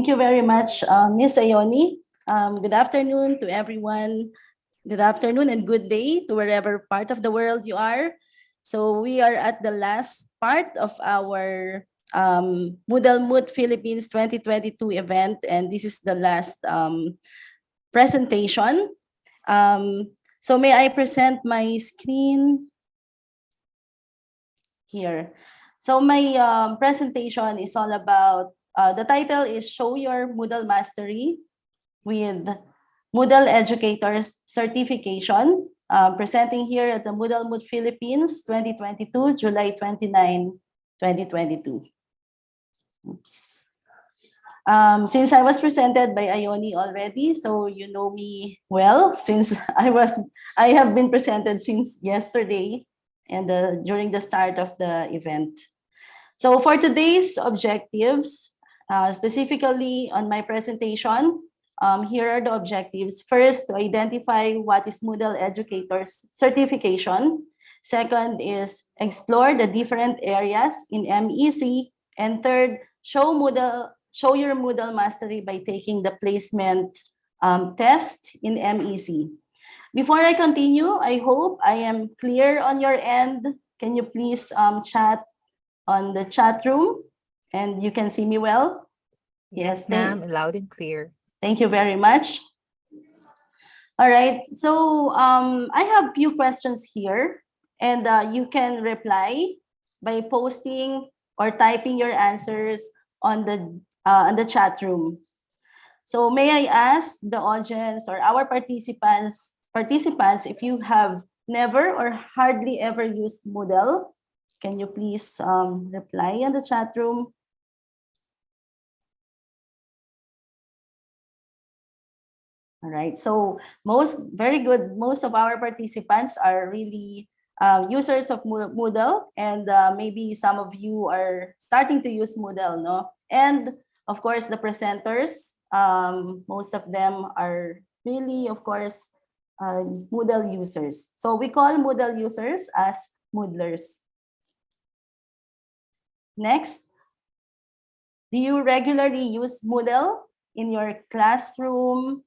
Thank you very much, Ms. Ayoni. Good afternoon to everyone. Good afternoon and good day to wherever part of the world you are. So we are at the last part of our Moodle Moot Philippines 2022 event, and this is the last presentation. So may I present my screen here. So my presentation is all about, the title is Show Your Moodle Mastery with Moodle Educators Certification, presenting here at the Moodle Moot Philippines 2022, July 29, 2022. Oops. Since I was presented by Ayoni already, so you know me well, since I have been presented since yesterday and during the start of the event. So for today's objectives, specifically on my presentation, here are the objectives. First, to identify what is Moodle Educators Certification. Second is explore the different areas in MEC. And third, show your Moodle mastery by taking the placement test in MEC. Before I continue, I hope I am clear on your end. Can you please chat on the chat room and you can see me well? Yes, ma'am, loud and clear. Thank you very much. All right, so I have few questions here, and you can reply by posting or typing your answers on the chat room. So may I ask the audience or our participants if you have never or hardly ever used Moodle, can you please reply in the chat room? All right, so very good. Most of our participants are really users of Moodle, and maybe some of you are starting to use Moodle, no? And of course, the presenters, most of them are really, of course, Moodle users. So we call Moodle users as Moodlers. Next, do you regularly use Moodle in your classroom,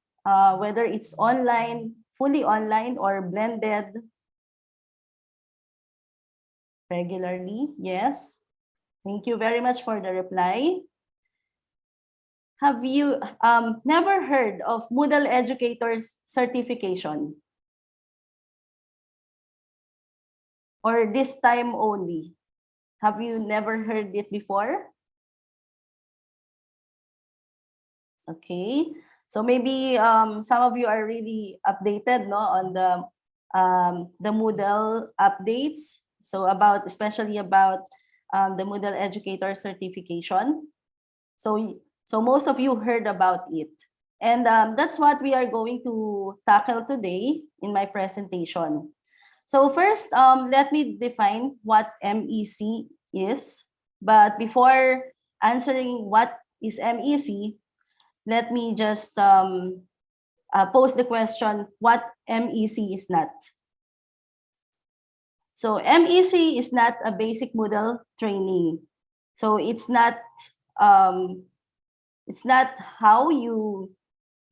whether it's online, fully online, or blended? Regularly, yes. Thank you very much for the reply. Have you never heard of Moodle Educators Certification? Or this time only? Have you never heard it before? Okay, so maybe some of you are really updated, no, on the Moodle updates. So especially about the Moodle Educator Certification. So most of you heard about it. And that's what we are going to tackle today in my presentation. So first, let me define what MEC is. But before answering what is MEC, let me just pose the question, what MEC is not. So MEC is not a basic Moodle training. So it's not how you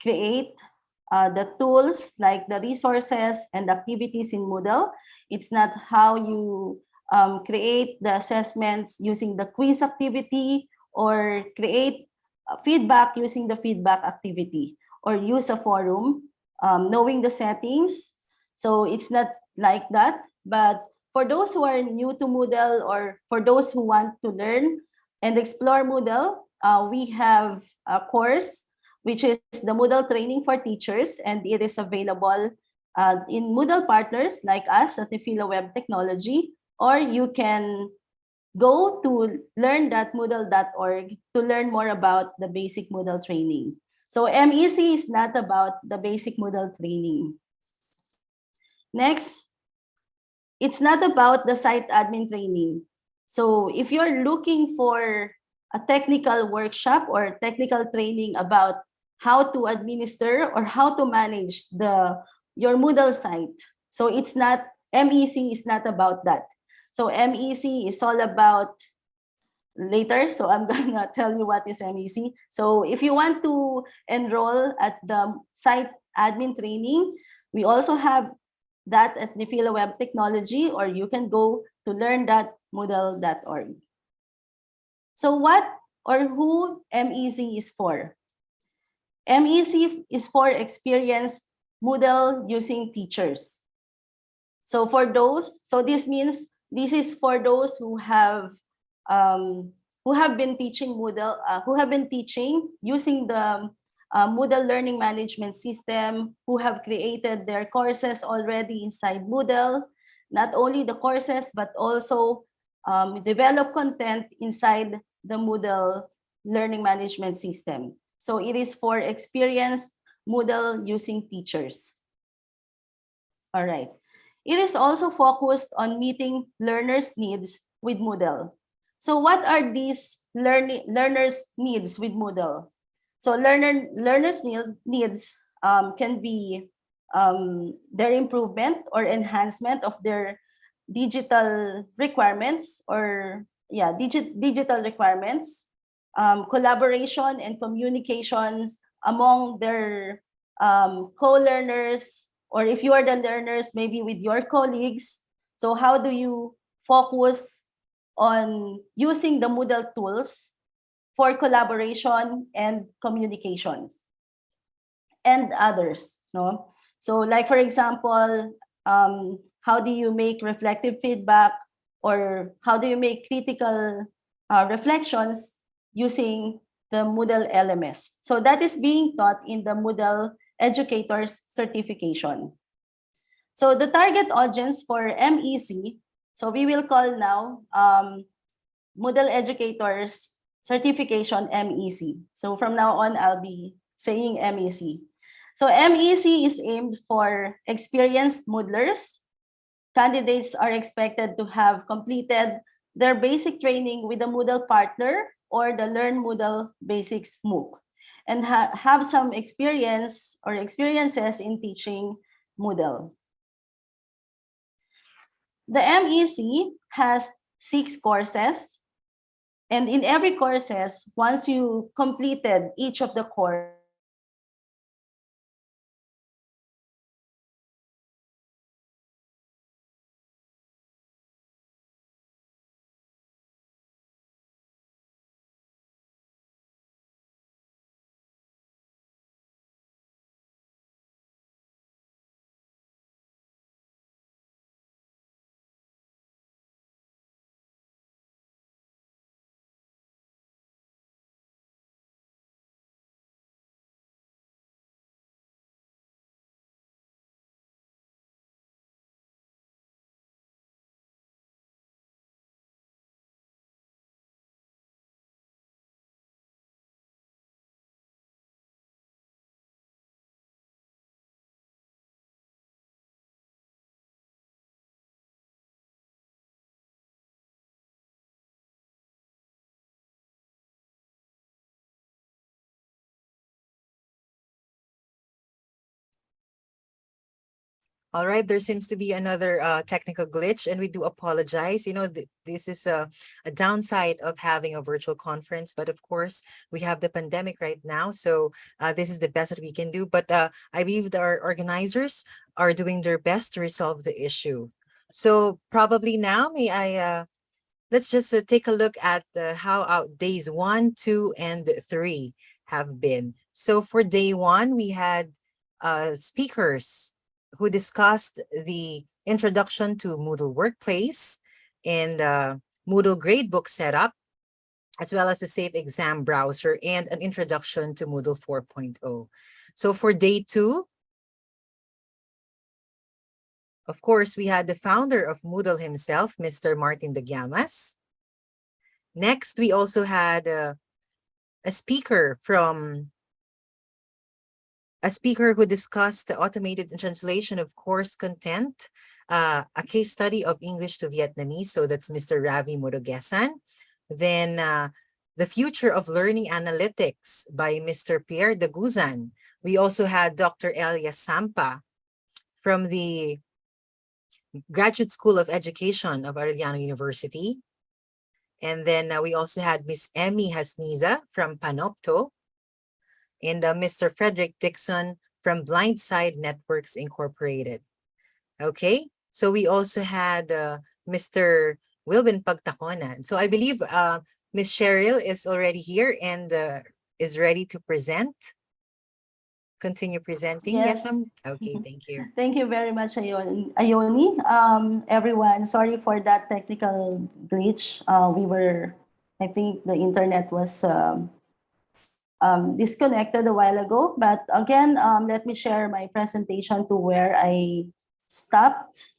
create the tools like the resources and activities in Moodle. It's not how you create the assessments using the quiz activity or create feedback using the feedback activity or use a forum, knowing the settings. So it's not like that. But for those who are new to Moodle or for those who want to learn and explore Moodle, we have a course which is the Moodle Training for Teachers, and it is available in Moodle partners like us at Nefila Web Technology, or you can go to learn.moodle.org to learn more about the basic Moodle training. So MEC is not about the basic Moodle training. Next, it's not about the site admin training. So if you're looking for a technical workshop or technical training about how to administer or how to manage your Moodle site, so it's not, MEC is not about that. So MEC is all about later. So I'm gonna tell you what is MEC. So if you want to enroll at the site admin training, we also have that at Nifila Web Technology, or you can go to learn.moodle.org. So what or who MEC is for? MEC is for experienced Moodle using teachers. So for those, so this means this is for those who have been teaching Moodle, who have been teaching using the Moodle learning management system, who have created their courses already inside Moodle, not only the courses, but also develop content inside the Moodle learning management system. So it is for experienced Moodle using teachers. All right. It is also focused on meeting learners' needs with Moodle. So what are these learners' needs with Moodle? So learners' needs can be their improvement or enhancement of their digital requirements, or digital requirements, collaboration and communications among their co-learners, or if you are the learners, maybe with your colleagues. So how do you focus on using the Moodle tools for collaboration and communications and others, no? So like, for example, how do you make reflective feedback, or how do you make critical reflections using the Moodle LMS? So that is being taught in the Moodle Educators Certification. So the target audience for MEC, so we will call now Moodle Educators Certification MEC. So from now on, I'll be saying MEC. So MEC is aimed for experienced Moodlers. Candidates are expected to have completed their basic training with a Moodle partner or the Learn Moodle Basics MOOC, and have some experiences in teaching Moodle. The MEC has 6 courses, and in every courses, once you completed each of the course, All right, there seems to be another technical glitch, and we do apologize. You know, this is a downside of having a virtual conference, but of course, we have the pandemic right now, so this is the best that we can do. But I believe that our organizers are doing their best to resolve the issue. So probably now, may I let's just take a look at how days 1, 2, and 3 have been. So for day 1, we had speakers who discussed the introduction to Moodle Workplace and Moodle Gradebook setup, as well as the Safe Exam Browser and an introduction to Moodle 4.0. So for day 2, of course, we had the founder of Moodle himself, Mr. Martin de Llamas. Next, we also had a speaker who discussed the automated translation of course content, a case study of English to Vietnamese. So that's Mr. Ravi Murugesan. Then the future of learning analytics by Mr. Pierre Daguzan. We also had Dr. Elia Sampa from the Graduate School of Education of Arellano University. And then we also had Miss Emmy Hasniza from Panopto, and Mr. Frederick Dixon from Blindside Networks Incorporated. Okay, so we also had Mr. Wilbin Pagtaconan. So I believe Miss Cheryl is already here and is ready to present. Continue presenting. Yes, Yes. ma'am. Okay, thank you. Thank you very much, Ioni. Everyone, sorry for that technical glitch. I think the internet was disconnected a while ago. But again, let me share my presentation to where I stopped.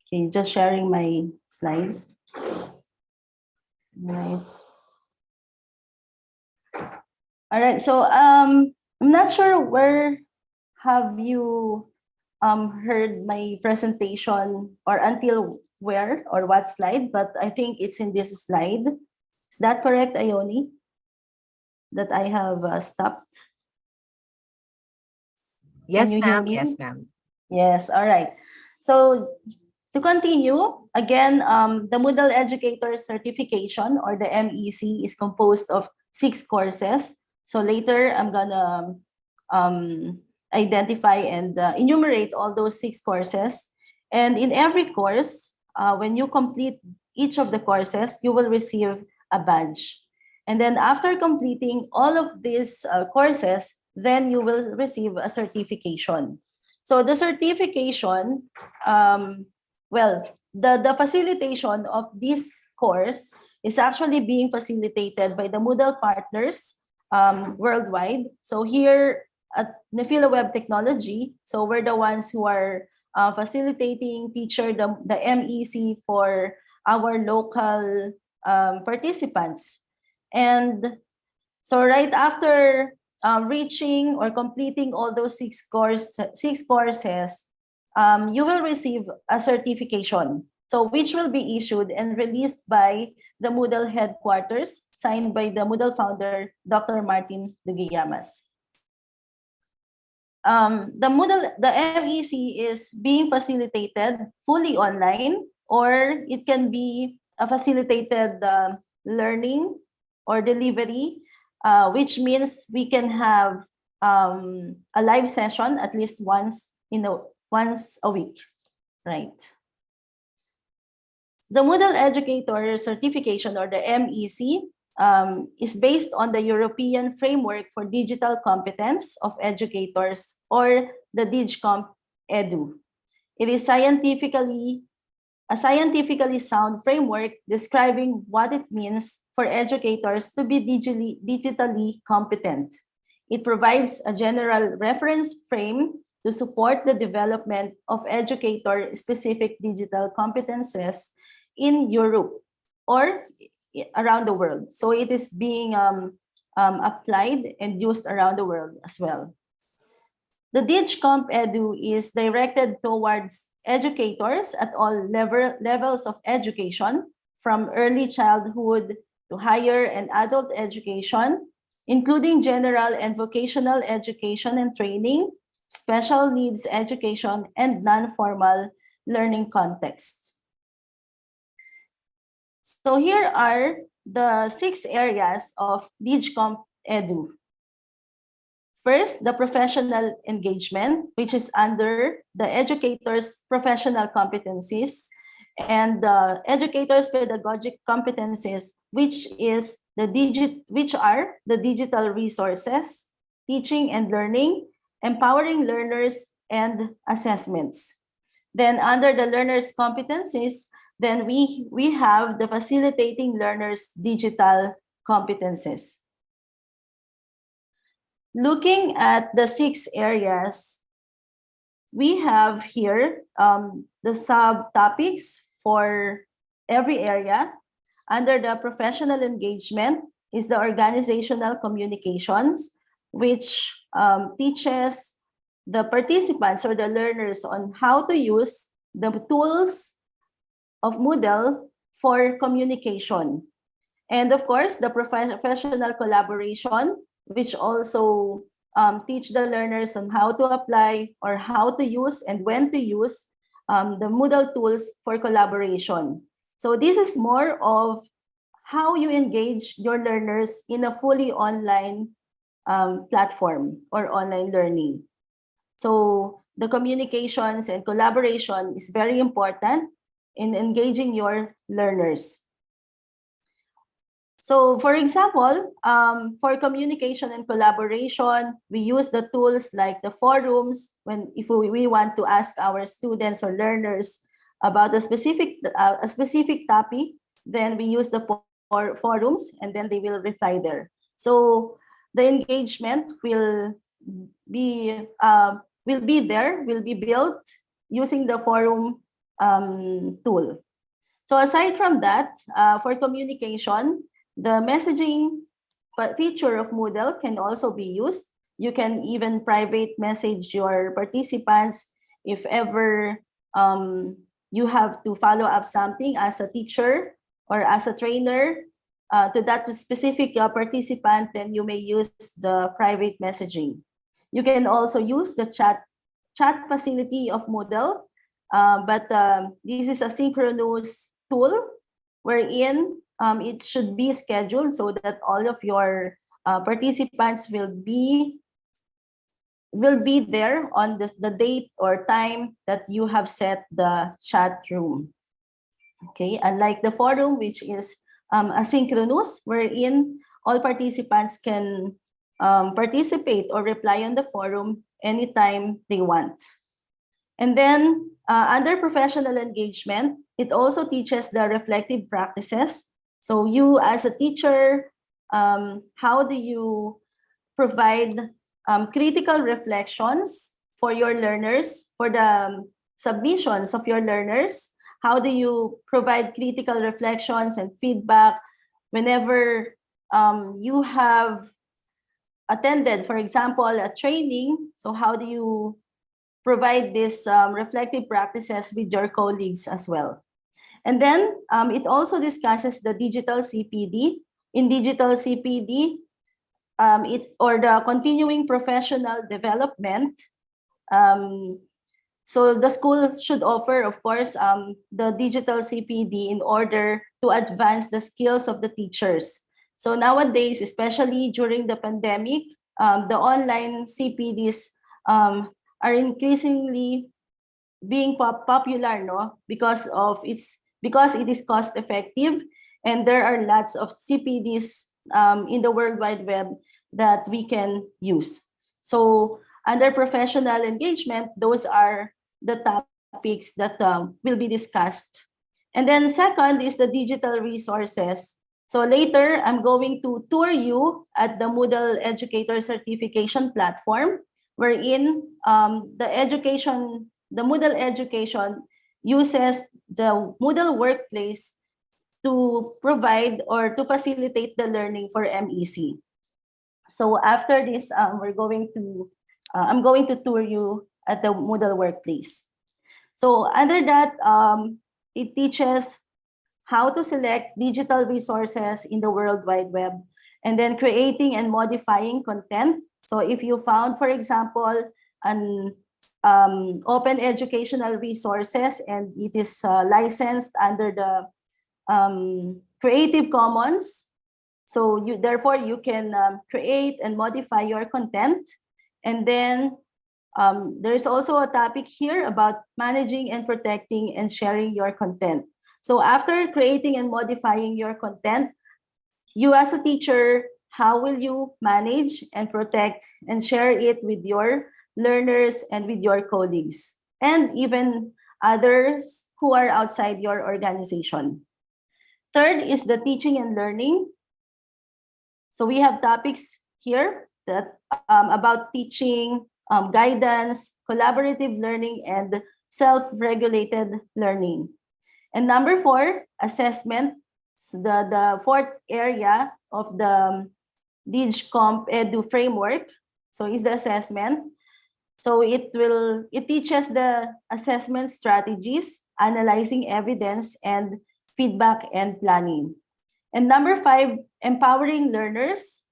Okay, just sharing my slides. Right. All right. So I'm not sure where have you heard my presentation or until where or what slide, but I think it's in this slide. Is that correct, Ioni? That I have stopped? Can Yes, you hear ma'am. me? Yes, ma'am. Yes, all right. So to continue, again, the Moodle Educators Certification or the MEC is composed of 6 courses. So later, I'm gonna identify and enumerate all those 6 courses. And in every course, when you complete each of the courses, you will receive a badge. And then after completing all of these courses, then you will receive a certification. So the certification, the facilitation of this course is actually being facilitated by the Moodle partners worldwide. So here at Nefila Web Technology, so we're the ones who are facilitating the MEC for our local participants. And so right after reaching or completing all those 6 courses, you will receive a certification. So which will be issued and released by the Moodle headquarters, signed by the Moodle founder, Dr. Martin Duguillamas. The MEC is being facilitated fully online, or it can be a facilitated learning or delivery, which means we can have a live session at least once a week, right? The Moodle Educator Certification or the MEC is based on the European Framework for Digital Competence of Educators or the DigCompEdu. It is a scientifically sound framework describing what it means for educators to be digitally competent. It provides a general reference frame to support the development of educator-specific digital competences in Europe or around the world. So it is being applied and used around the world as well. The DigCompEdu is directed towards educators at all levels of education, from early childhood to higher and adult education, including general and vocational education and training, special needs education, and non-formal learning contexts. So here are the 6 areas of DigCompEdu. First, the professional engagement, which is under the educator's professional competencies, and the educator's pedagogic competencies, which are the digital resources, teaching and learning, empowering learners, and assessments. Then under the learner's competencies, then we have the facilitating learners' digital competencies. Looking at the 6 areas, we have here the subtopics for every area. Under the professional engagement is the organizational communications, which teaches the participants or the learners on how to use the tools of Moodle for communication. And of course, the professional collaboration, which also teach the learners on how to apply or how to use and when to use the Moodle tools for collaboration. So this is more of how you engage your learners in a fully online platform or online learning. So the communications and collaboration is very important in engaging your learners. So for example, for communication and collaboration, we use the tools like the forums if we want to ask our students or learners about a specific topic, then we use the forums and then they will reply there. So the engagement will be built using the forum tool. So aside from that, for communication, the messaging feature of Moodle can also be used. You can even private message your participants if ever you have to follow up something as a teacher or as a trainer to that specific participant, then you may use the private messaging. You can also use the chat facility of Moodle, but this is a synchronous tool wherein it should be scheduled so that all of your participants will be there on the date or time that you have set the chat room. Okay, unlike the forum, which is asynchronous, wherein all participants can participate or reply on the forum anytime they want. And then under professional engagement, it also teaches the reflective practices. So you as a teacher, how do you provide critical reflections for your learners, for the submissions of your learners? How do you provide critical reflections and feedback whenever you have attended, for example, a training? So how do you provide these reflective practices with your colleagues as well? And then it also discusses the digital CPD. In digital CPD, or the continuing professional development. So the school should offer, of course, the digital CPD in order to advance the skills of the teachers. So nowadays, especially during the pandemic, the online CPDs are increasingly being popular, no? Because it is cost effective, and there are lots of CPDs in the World Wide Web that we can use. So under professional engagement, those are the topics that will be discussed. And then second is the digital resources. So later, I'm going to tour you at the Moodle Educator Certification platform, wherein the Moodle education uses the Moodle workplace to provide or to facilitate the learning for MEC. So after this, I'm going to tour you at the Moodle workplace. So under that, it teaches how to select digital resources in the World Wide Web, and then creating and modifying content. So if you found, for example, an open educational resources and it is licensed under the Creative Commons, so therefore you can create and modify your content. And then there's also a topic here about managing and protecting and sharing your content. So after creating and modifying your content, you as a teacher, how will you manage and protect and share it with your learners and with your colleagues and even others who are outside your organization? Third is the teaching and learning. So we have topics here that about teaching, guidance, collaborative learning, and self-regulated learning. And number 4, assessment. So the fourth area of the DigCompEdu framework, so is the assessment. So it teaches the assessment strategies, analyzing evidence, and feedback and planning. And number 5, empowering learners.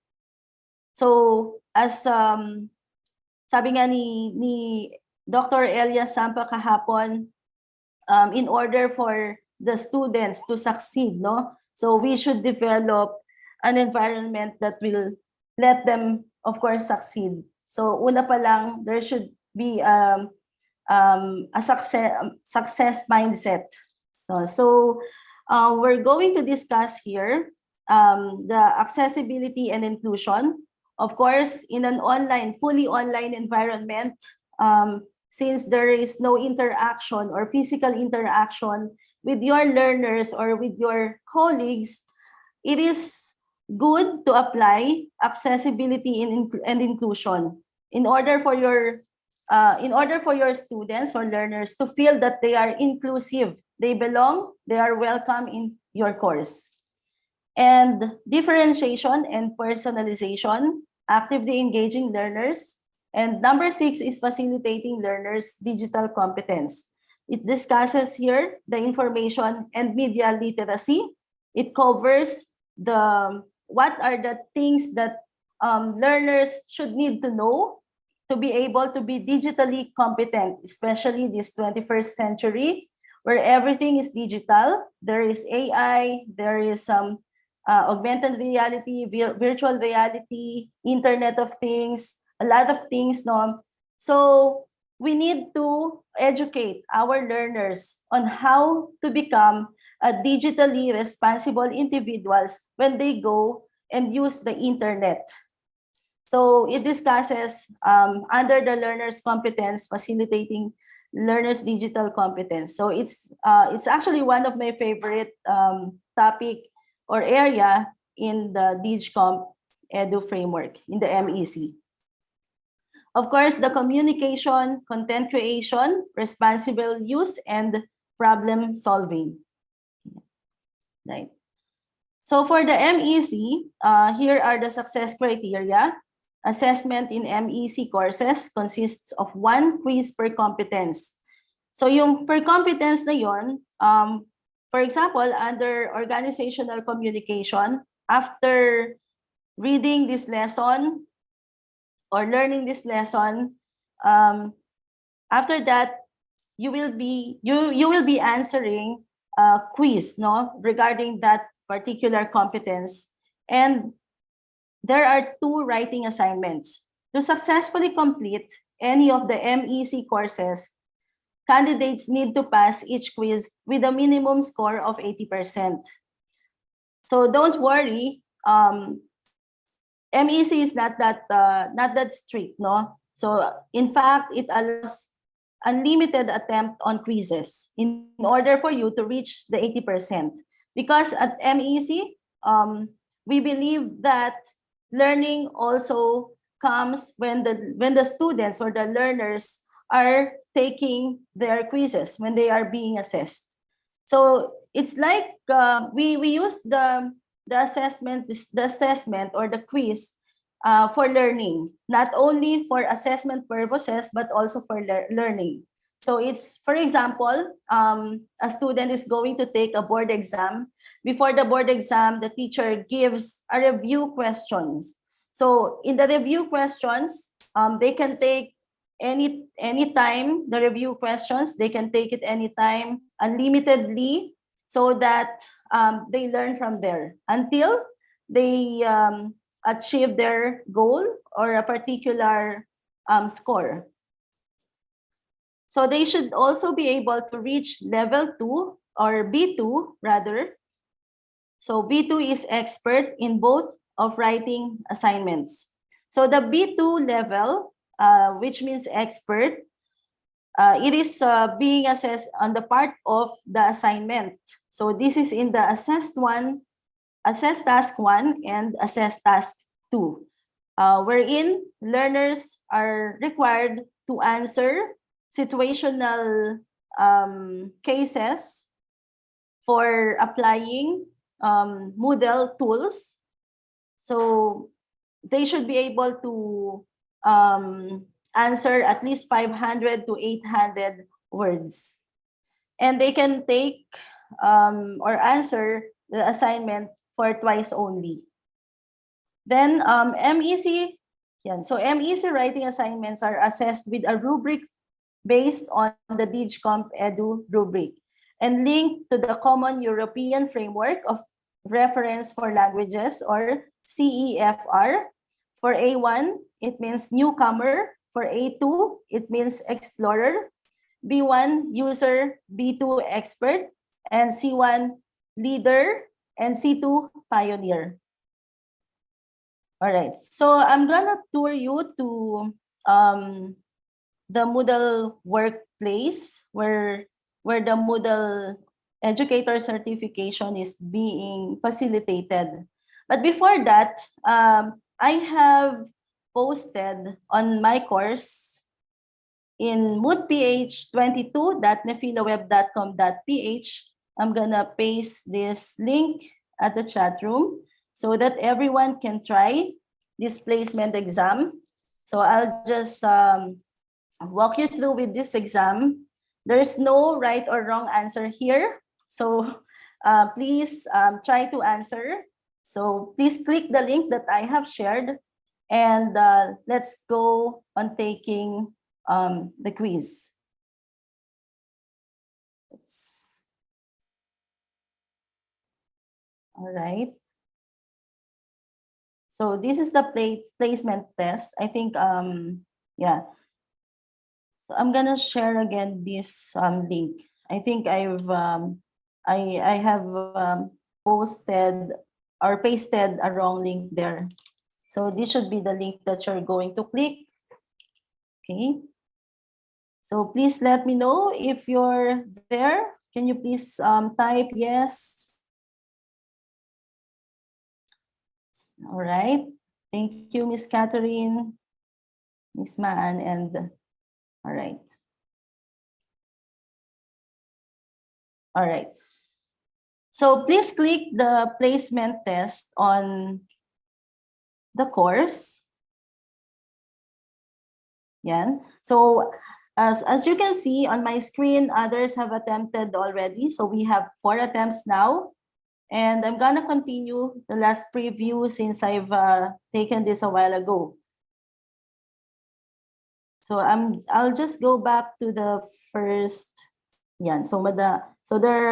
So as sabi nga ni Dr. Elia Sampa kahapon, in order for the students to succeed, no? So we should develop an environment that will let them, of course, succeed. So una pa lang, there should be a success mindset. So we're going to discuss here the accessibility and inclusion. Of course, in an fully online environment, since there is no interaction or physical interaction with your learners or with your colleagues, it is good to apply accessibility and inclusion in order for your students or learners to feel that they are inclusive, they belong, they are welcome in your course. And differentiation and personalization, actively engaging learners. And number 6 is facilitating learners' digital competence. It discusses here the information and media literacy. It covers what are the things that learners should need to know to be able to be digitally competent, especially this 21st century, where everything is digital. There is AI, there is some augmented reality, virtual reality, Internet of Things, a lot of things, no? So we need to educate our learners on how to become digitally responsible individuals when they go and use the internet. So it discusses under the learner's competence, facilitating learners' digital competence. So it's actually one of my favorite topic or area in the DigCompEdu framework in the MEC. Of course, the communication, content creation, responsible use, and problem solving. Right. So for the MEC, here are the success criteria. Assessment in MEC courses consists of 1 quiz per competence. So yung per competence na yon, for example, under organizational communication, after reading this lesson or learning this lesson, after that, you will be answering a quiz, no, regarding that particular competence. And there are 2 writing assignments. To successfully complete any of the MEC courses, candidates need to pass each quiz with a minimum score of 80%. So don't worry, MEC is not that strict, no? So in fact, it allows unlimited attempt on quizzes in order for you to reach the 80%. Because at MEC, we believe that learning also comes when the students or the learners are taking their quizzes, when they are being assessed. So it's like we use the assessment or the quiz for learning, not only for assessment purposes, but also for learning. So it's, for example, a student is going to take a board exam. Before the board exam, the teacher gives a review questions. So in the review questions, they can take any time the review questions. They can take it anytime, unlimitedly, so that they learn from there until they achieve their goal or a particular score. So they should also be able to reach level 2 or B2 rather. So B2 is expert in both of writing assignments. So the B2 level, which means expert, it is being assessed on the part of the assignment. So this is in the assessed task 1 and assessed task 2, wherein learners are required to answer situational cases for applying Moodle tools. So they should be able to answer at least 500 to 800 words. And they can take or answer the assignment for twice only. Then MEC, so MEC writing assignments are assessed with a rubric based on the DigCompEdu rubric. and link to the Common European Framework of Reference for Languages, or CEFR. For A1, it means newcomer. For A2, it means explorer. B1, user. B2, expert. And C1, leader. And C2, pioneer. All right, so I'm gonna tour you to the Moodle workplace where the Moodle Educator Certification is being facilitated. But before that, I have posted on my course in moodph22.nefilaweb.com.ph. I'm gonna paste this link at the chat room so that everyone can try this placement exam. So I'll just walk you through with this exam. There's no right or wrong answer here. So please try to answer. So please click the link that I have shared, and let's go on taking the quiz. All right. So this is the placement test. I think, yeah. So I'm gonna share again this link. I think I have posted or pasted a wrong link there. So this should be the link that you're going to click. Okay. So please let me know if you're there. Can you please type yes? All right. Thank you, Miss Catherine, Miss Maan, and all right. All right. So please click the placement test on the course. Yan. So as you can see on my screen, others have attempted already. So we have 4 attempts now. And I'm gonna continue the last preview since I've taken this a while ago. So I'll just go back to the first. Yan. So there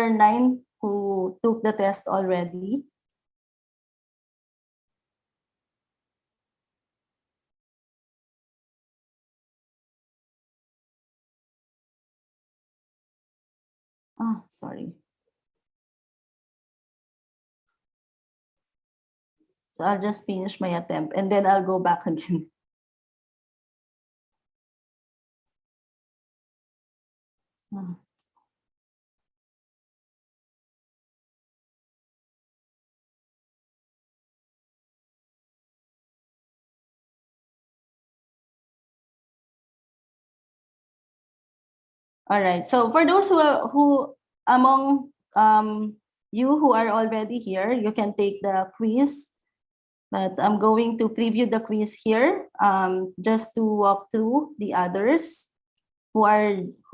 are 9 who took the test already. Oh, sorry. So I'll just finish my attempt and then I'll go back again. Oh. All right. So for those who among you who are already here, you can take the quiz. But I'm going to preview the quiz here just to walk through the others who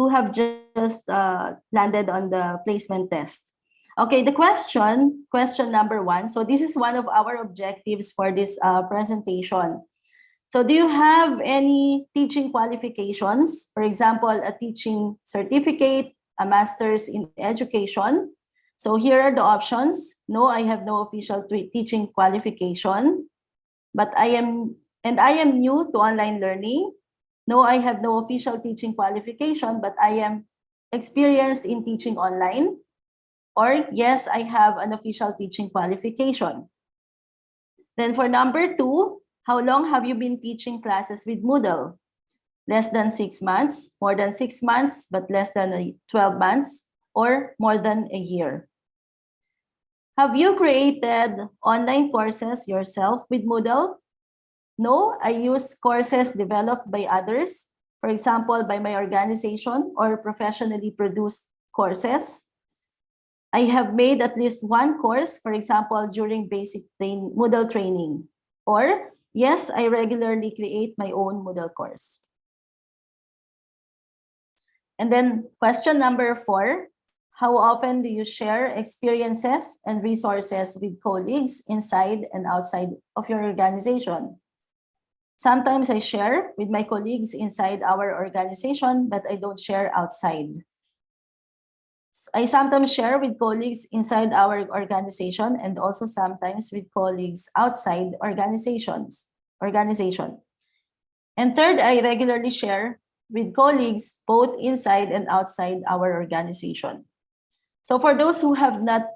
have just landed on the placement test. Okay, the question number 1. So this is one of our objectives for this presentation. So do you have any teaching qualifications? For example, a teaching certificate, a master's in education. So here are the options. No, I have no official teaching qualification, but I am new to online learning. No, I have no official teaching qualification, but I am experienced in teaching online. Or yes, I have an official teaching qualification. Then for number 2, how long have you been teaching classes with Moodle? Less than 6 months, more than 6 months, but less than 12 months, or more than a year. Have you created online courses yourself with Moodle? No, I use courses developed by others, for example, by my organization or professionally produced courses. I have made at least one course, for example, during basic Moodle training. Or, yes, I regularly create my own Moodle course. And then question number 4, how often do you share experiences and resources with colleagues inside and outside of your organization? Sometimes I share with my colleagues inside our organization, but I don't share outside. I sometimes share with colleagues inside our organization and also sometimes with colleagues outside organization. And third, I regularly share with colleagues both inside and outside our organization. So for those who have not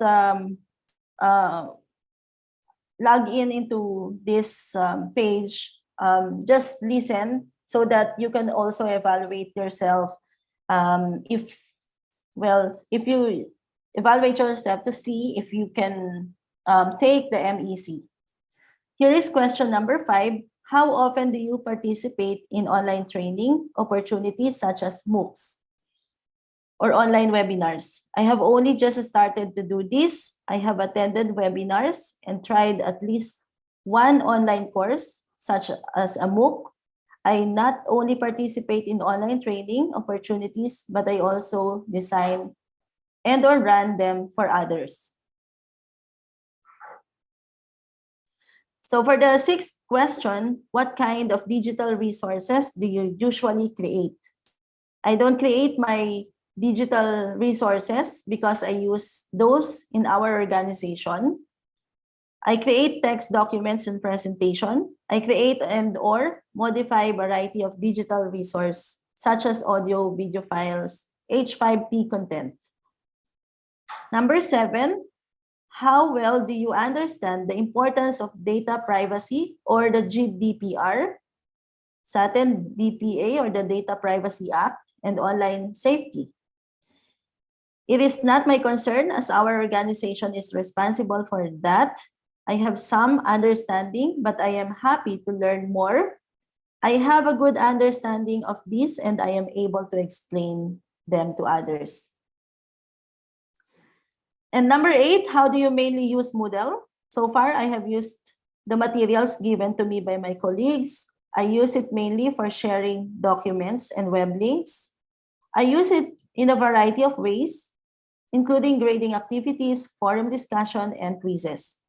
log in into this page, just listen so that you can also evaluate yourself. If you evaluate yourself to see if you can take the MEC. Here is question number 5. How often do you participate in online training opportunities such as MOOCs or online webinars? I have only just started to do this. I have attended webinars and tried at least one online course, such as a MOOC. I not only participate in online training opportunities, but I also design and or run them for others. So for the 6th question, what kind of digital resources do you usually create? I don't create my digital resources because I use those in our organization. I create text documents and presentation. I create and or modify a variety of digital resources such as audio, video files, H5P content. Number 7, how well do you understand the importance of data privacy or the GDPR, SATEN DPA or the Data Privacy Act, and online safety? It is not my concern as our organization is responsible for that. I have some understanding, but I am happy to learn more. I have a good understanding of this and I am able to explain them to others. And number 8, how do you mainly use Moodle? So far, I have used the materials given to me by my colleagues. I use it mainly for sharing documents and web links. I use it in a variety of ways, including grading activities, forum discussion, and quizzes.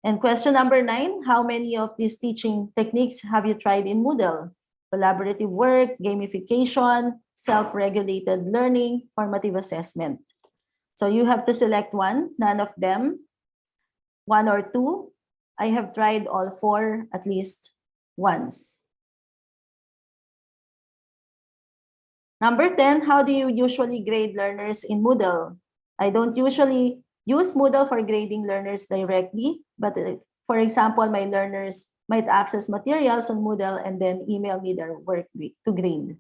And question number 9, how many of these teaching techniques have you tried in Moodle? Collaborative work, gamification, self-regulated learning, formative assessment. So you have to select one, none of them, 1 or 2. I have tried all 4 at least once. Number 10, how do you usually grade learners in Moodle? I don't usually use Moodle for grading learners directly, but for example, my learners might access materials on Moodle and then email me their work to grade.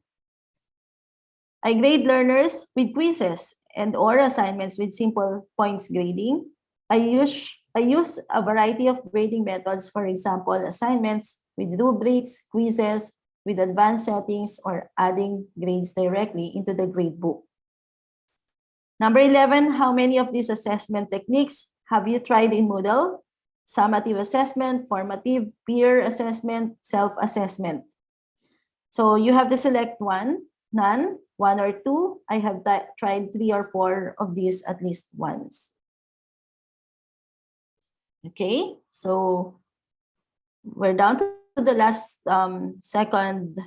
I grade learners with quizzes and or assignments with simple points grading. I use a variety of grading methods, for example, assignments with rubrics, quizzes, with advanced settings, or adding grades directly into the gradebook. Number 11, how many of these assessment techniques have you tried in Moodle? Summative assessment, formative, peer assessment, self-assessment. So you have to select one, none, 1 or 2. I have tried 3 or 4 of these at least once. Okay, so we're down to the last second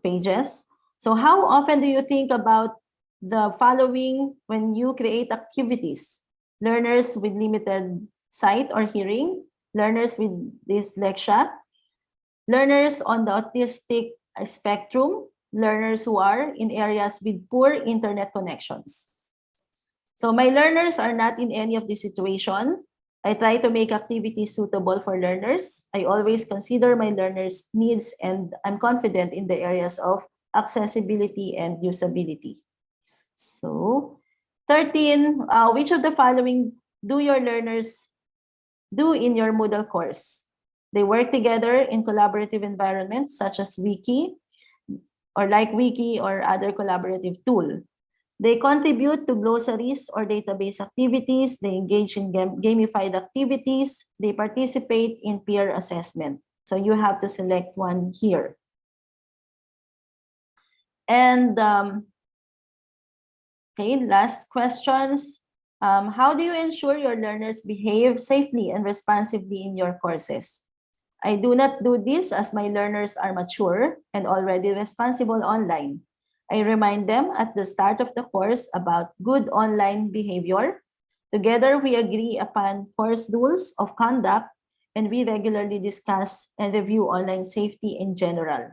pages. So how often do you think about the following when you create activities? Learners with limited sight or hearing, learners with dyslexia, learners on the autistic spectrum, learners who are in areas with poor internet connections. So my learners are not in any of these situations. I try to make activities suitable for learners. I always consider my learners' needs and I'm confident in the areas of accessibility and usability. So 13, which of the following do your learners do in your Moodle course? They work together in collaborative environments such as Wiki or like Wiki or other collaborative tool. They contribute to glossaries or database activities. They engage in gamified activities. They participate in peer assessment. So you have to select one here. And okay, last questions. How do you ensure your learners behave safely and responsibly in your courses? I do not do this as my learners are mature and already responsible online. I remind them at the start of the course about good online behavior. Together, we agree upon course rules of conduct, and we regularly discuss and review online safety in general.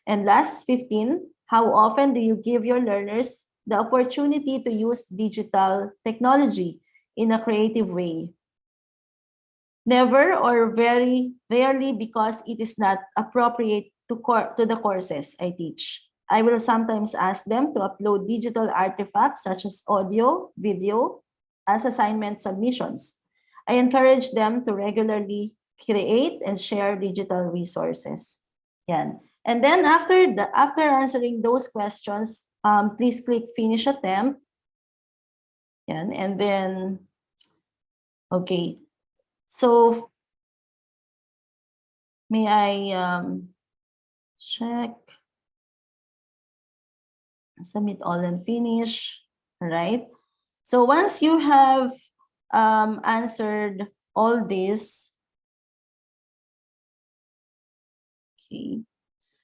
And last, 15, how often do you give your learners the opportunity to use digital technology in a creative way? Never or very rarely, because it is not appropriate to the courses I teach. I will sometimes ask them to upload digital artifacts such as audio, video, as assignment submissions. I encourage them to regularly create and share digital resources. Yan. And then after answering those questions, please click finish attempt. Yan. And then, okay. So may I check, submit all and finish, all right? So once you have answered all this, okay.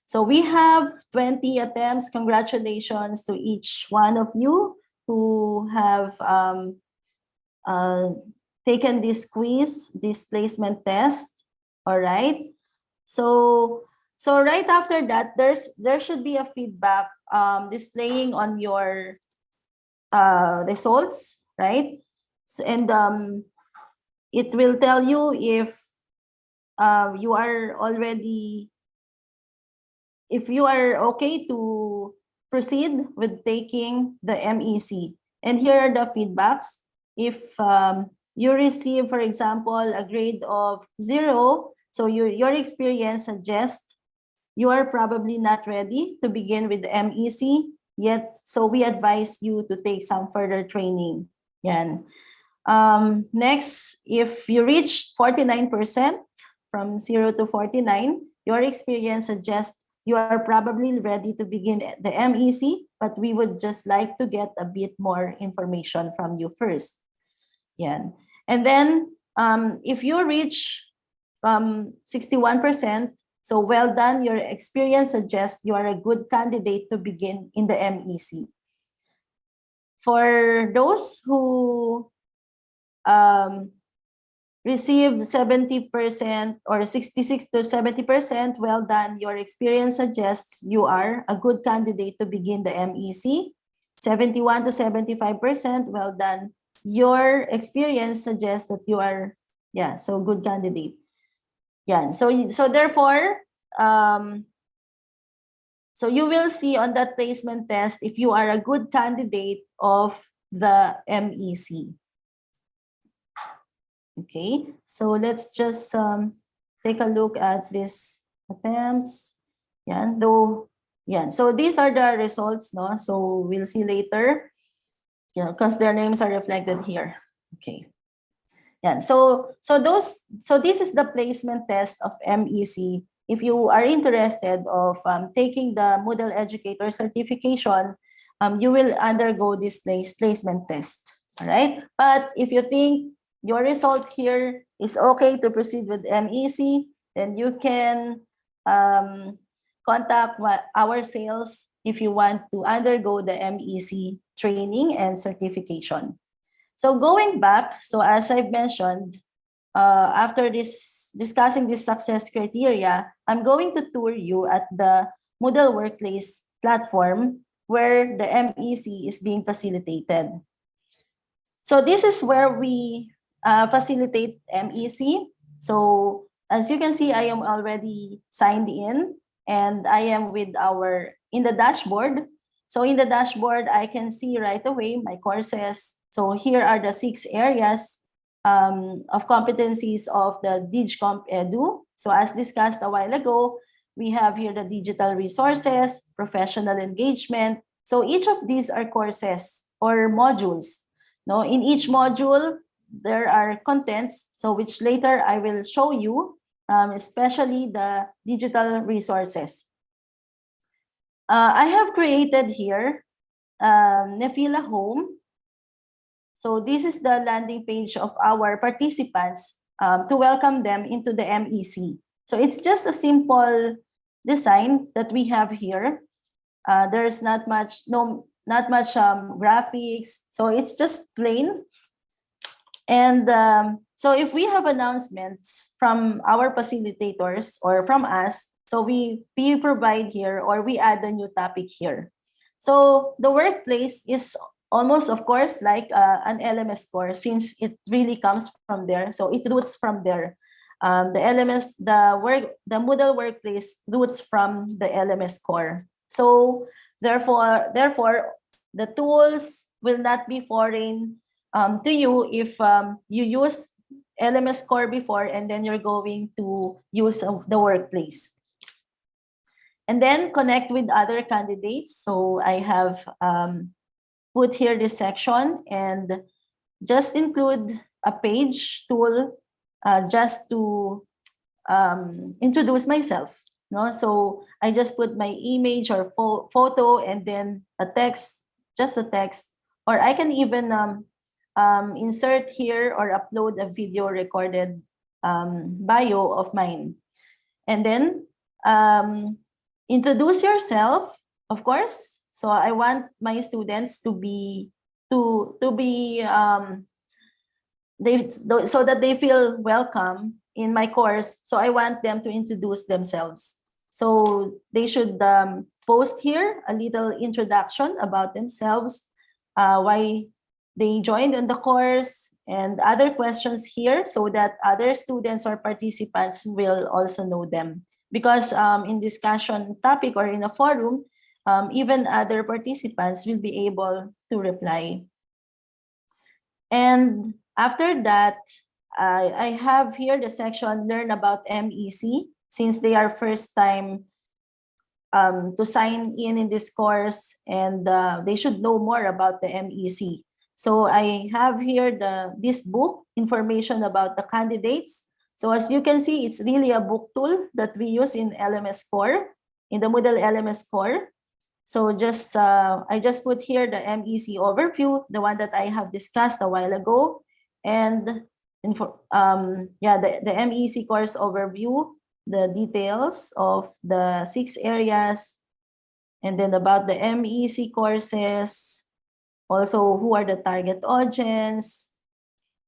So we have 20 attempts. Congratulations to each one of you who have taken this quiz, this placement test, all right? So right after that, there should be a feedback displaying on your results, right? And it will tell you if you are already, if you are okay to proceed with taking the MEC. And here are the feedbacks. If you receive, for example, a grade of 0, so your experience suggests you are probably not ready to begin with the MEC yet, so we advise you to take some further training. Yan. Next, if you reach 49% from 0 to 49, your experience suggests you are probably ready to begin the MEC, but we would just like to get a bit more information from you first. Yan. And then if you reach 61%, so well done, your experience suggests you are a good candidate to begin in the MEC. For those who receive 70% or 66 to 70%, well done, your experience suggests you are a good candidate to begin the MEC. 71 to 75%, well done, your experience suggests that you are, yeah, so good candidate. Yeah, so therefore, so you will see on that placement test if you are a good candidate of the MEC. Okay, so let's just take a look at these attempts. Yeah, so these are the results, no? So we'll see later, because their names are reflected here. Okay. Yeah, so this is the placement test of MEC. If you are interested of taking the Moodle Educator Certification, you will undergo this placement test, all right? But if you think your result here is okay to proceed with MEC, then you can contact our sales if you want to undergo the MEC training and certification. So going back, so as I've mentioned, after discussing this success criteria, I'm going to tour you at the Moodle Workplace platform where the MEC is being facilitated. So this is where we facilitate MEC. So as you can see, I am already signed in and I am with in the dashboard. So in the dashboard, I can see right away my courses. So here are the 6 areas of competencies of the DigCompEdu. So as discussed a while ago, we have here the digital resources, professional engagement. So each of these are courses or modules. No, in each module, there are contents, so which later I will show you, especially the digital resources. I have created here Nefila Home. So this is the landing page of our participants to welcome them into the MEC. So it's just a simple design that we have here. There's not much graphics, so it's just plain. And so if we have announcements from our facilitators or from us, so we provide here, or we add a new topic here. So the workplace is almost, of course, like an LMS core, since it really comes from there. So it roots from there. The LMS, the Moodle workplace roots from the LMS core. So therefore, the tools will not be foreign to you if you use LMS core before, and then you're going to use the workplace. And then connect with other candidates. So I have put here this section and just include a page tool just to introduce myself. No, so I just put my image or photo, and then a text, just a text, or I can even insert here or upload a video recorded bio of mine. And then introduce yourself, of course. So I want my students to be so that they feel welcome in my course. So I want them to introduce themselves. So they should post here a little introduction about themselves, why they joined on the course, and other questions here, so that other students or participants will also know them. Because in discussion topic or in a forum, even other participants will be able to reply. And after that, I have here the section Learn About MEC, since they are first time to sign in this course, and they should know more about the MEC. So I have here this book, information about the candidates. So as you can see, it's really a book tool that we use in LMS Core, in the Moodle LMS Core. So I just put here the MEC overview, the one that I have discussed a while ago, and the MEC course overview, the details of the 6 areas, and then about the MEC courses, also who are the target audience,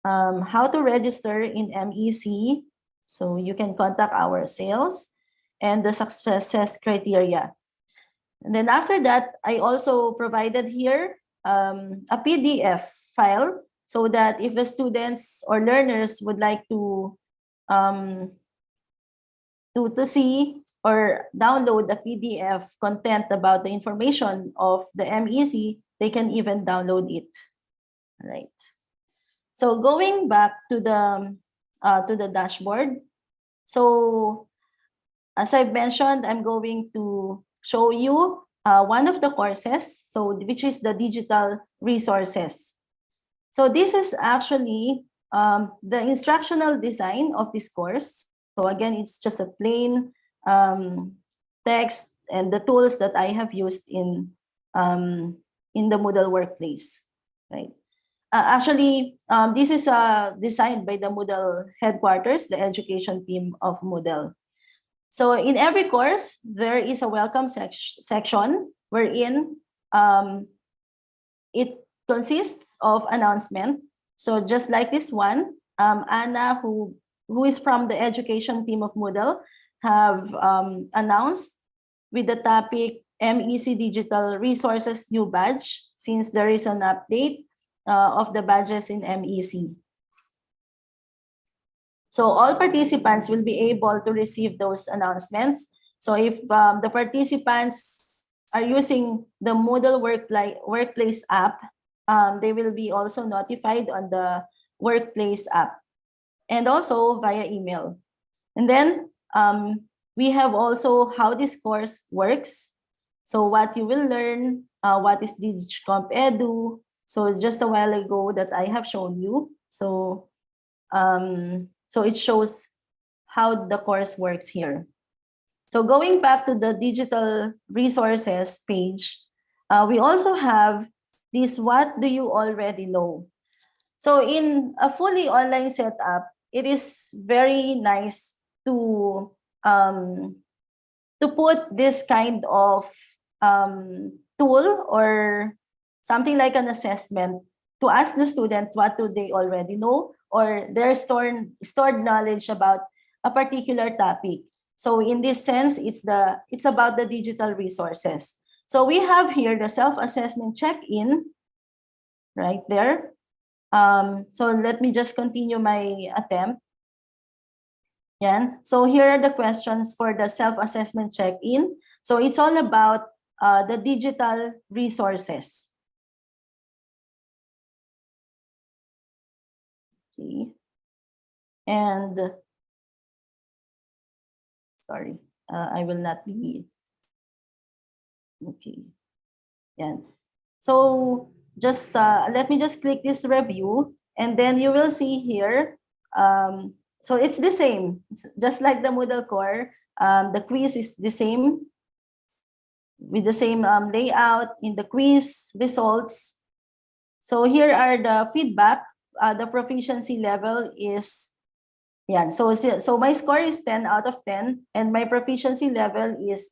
how to register in MEC, so you can contact our sales, and the success criteria. And then after that, I also provided here a PDF file, so that if the students or learners would like to see or download the PDF content about the information of the MEC, they can even download it. All right. So going back to the dashboard. So as I've mentioned, I'm going to show you one of the courses, so which is the digital resources. So this is actually the instructional design of this course. So again, it's just a plain text and the tools that I have used in the Moodle workplace, right? Actually, this is designed by the Moodle headquarters, the education team of Moodle. So in every course, there is a welcome section wherein it consists of announcement. So just like this one, Anna, who is from the education team of Moodle, have announced with the topic MEC Digital Resources New Badge, since there is an update of the badges in MEC. So all participants will be able to receive those announcements. So if the participants are using the Moodle Workplace app, they will be also notified on the Workplace app, and also via email. And then we have also how this course works. So what you will learn, what is DigCompEdu. So just a while ago that I have shown you. So it shows how the course works here. So going back to the digital resources page, we also have this what do you already know. So in a fully online setup, it is very nice to put this kind of tool or something like an assessment to ask the student what do they already know or their stored knowledge about a particular topic. So in this sense, it's about the digital resources. So we have here the self-assessment check-in right there. So let me just continue my attempt. Yan. So here are the questions for the self-assessment check-in. So it's all about the digital resources. Okay. And sorry, I will not be. Okay. Yan. So just let me just click this review, and then you will see here. So it's the same, just like the Moodle Core. The quiz is the same with the same layout in the quiz results. So here are the feedback. The proficiency level is, yeah. So my score is 10 out of 10, and my proficiency level is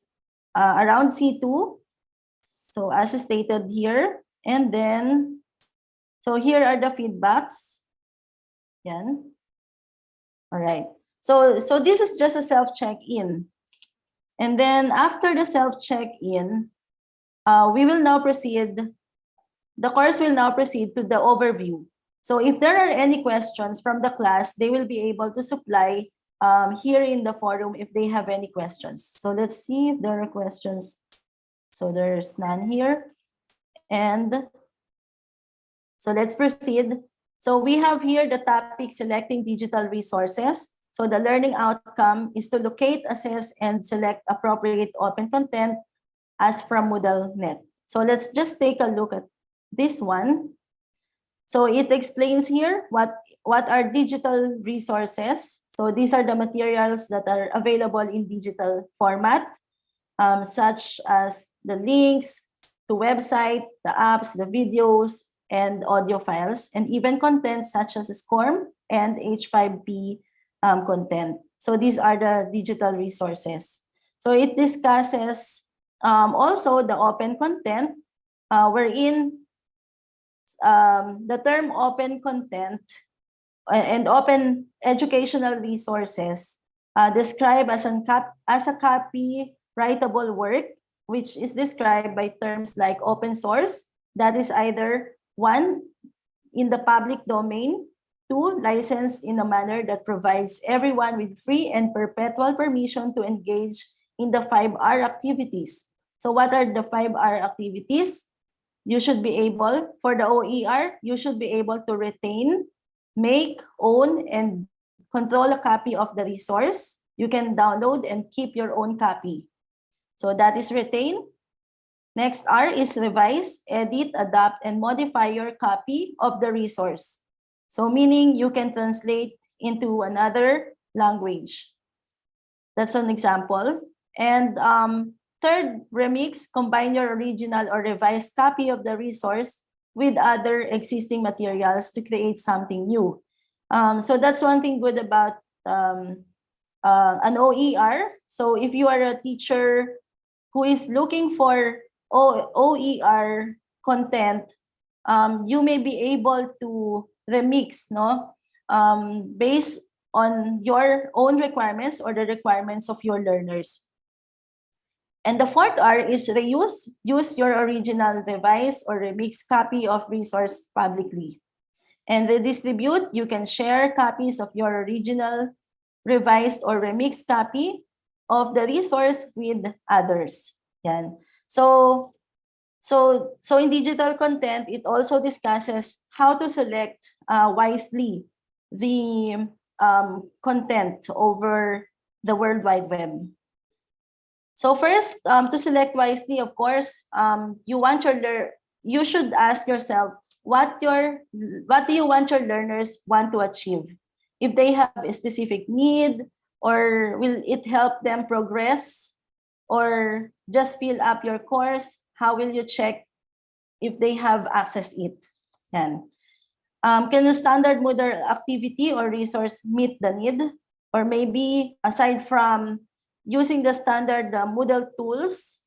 around C2. So as stated here, and then, so here are the feedbacks. Yan. All right. So this is just a self-check-in. And then after the self-check-in, we will now proceed, the course will now proceed to the overview. So if there are any questions from the class, they will be able to supply here in the forum if they have any questions. So let's see if there are questions. So there's none here. And so let's proceed. So we have here the topic selecting digital resources. So the learning outcome is to locate, assess, and select appropriate open content as from Moodle.net. So let's just take a look at this one. So it explains here what are digital resources. So these are the materials that are available in digital format, such as the links to website, the apps, the videos, and audio files, and even content such as SCORM and H5P content. So these are the digital resources. So it discusses also the open content, wherein the term open content and open educational resources describe as a copyrightable work, which is described by terms like open source, that is either one, in the public domain, two, licensed in a manner that provides everyone with free and perpetual permission to engage in the 5R activities. So what are the 5R activities? You should be able, for the OER, you should be able to retain, make, own, and control a copy of the resource. You can download and keep your own copy. So that is retain. Next R is revise, edit, adapt, and modify your copy of the resource. So meaning you can translate into another language. That's an example. And third, remix, combine your original or revised copy of the resource with other existing materials to create something new. So that's one thing good about an OER. So if you are a teacher who is looking for OER content, you may be able to remix, no, based on your own requirements or the requirements of your learners. And the fourth R is reuse. Use your original, revised, or remixed copy of resource publicly. And redistribute, you can share copies of your original, revised, or remixed copy of the resource with others. Yan. So in digital content, it also discusses how to select wisely the content over the World Wide Web. So first, to select wisely, of course, you should ask yourself what do you want your learners want to achieve? If they have a specific need, or will it help them progress, or just fill up your course? How will you check if they have access it? Yan. Can a standard Moodle activity or resource meet the need? Or maybe aside from using the standard Moodle tools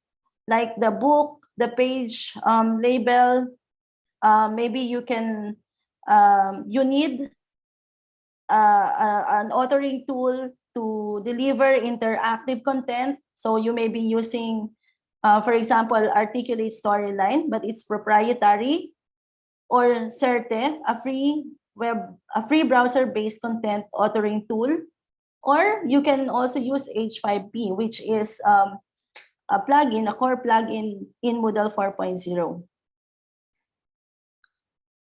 like the book, the page label. Maybe you can, you need an authoring tool to deliver interactive content. So you may be using, for example, Articulate Storyline, but it's proprietary, or Certe, a free browser-based content authoring tool. Or you can also use H5P, which is a plugin, a core plugin in Moodle 4.0.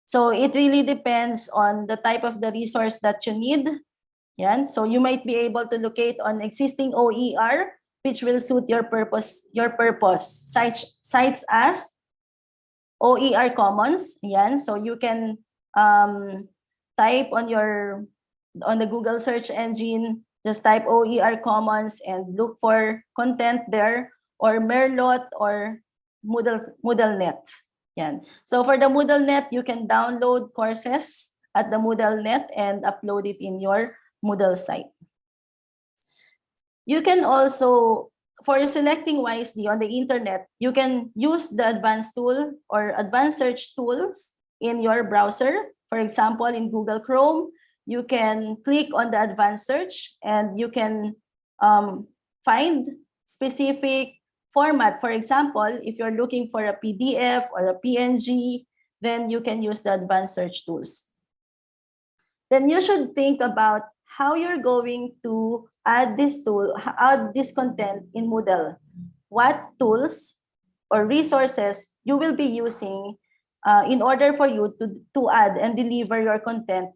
So it really depends on the type of the resource that you need. Yan. So you might be able to locate on existing OER, which will suit your purpose. Sites as OER Commons. Yan. So you can type on the Google search engine, just type OER Commons and look for content there, or Merlot or MoodleNet. Yan. So for the MoodleNet, you can download courses at the MoodleNet and upload it in your Moodle site. You can also, for selecting wisely on the internet, you can use the advanced tool or advanced search tools in your browser. For example, in Google Chrome, you can click on the advanced search and you can find specific format. For example, if you're looking for a PDF or a PNG, then you can use the advanced search tools. Then you should think about how you're going to add this content in Moodle. What tools or resources you will be using in order for you to add and deliver your content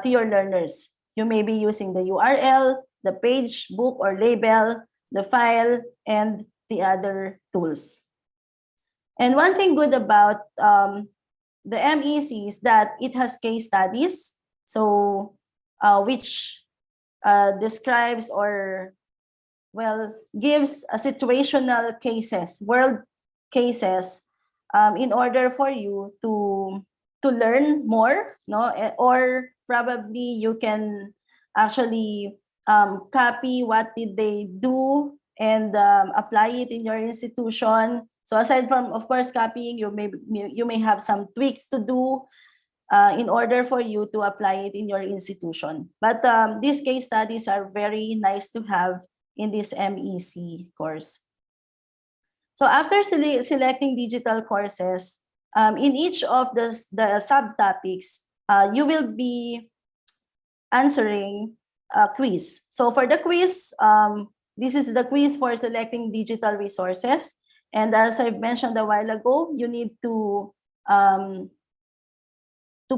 to your learners. You may be using the URL, the page, book, or label, the file, and the other tools. And one thing good about the MEC is that it has case studies, so which describes or, well, gives a situational cases, world cases, in order for you to learn more, no? Or probably you can actually copy what did they do and apply it in your institution. So aside from, of course, copying, you may have some tweaks to do in order for you to apply it in your institution. But these case studies are very nice to have in this MEC course. So after selecting digital courses, in each of the subtopics, you will be answering a quiz. So for the quiz, this is the quiz for selecting digital resources. And as I've mentioned a while ago, you need to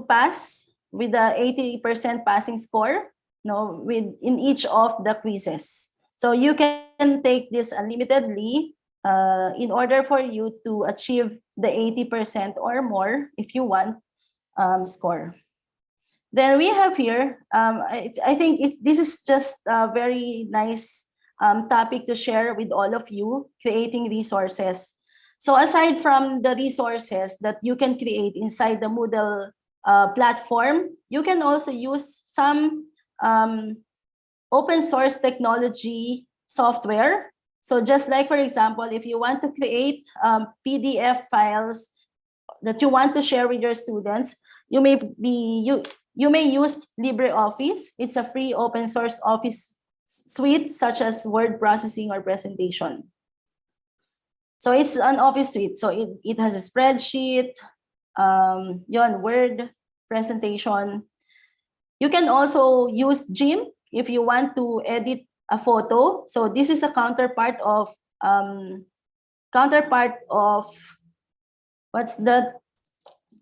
pass with the 80% passing score, no, in each of the quizzes. So you can take this unlimitedly in order for you to achieve the 80% or more, if you want, score. Then we have here, I think this is just a very nice topic to share with all of you, creating resources. So aside from the resources that you can create inside the Moodle platform, you can also use some open source technology software. So just like, for example, if you want to create PDF files that you want to share with your students, you may use LibreOffice. It's a free open source office suite, such as word processing or presentation. So it's an office suite. So it has a spreadsheet, Word presentation. You can also use GIMP if you want to edit a photo. So this is a counterpart of what's the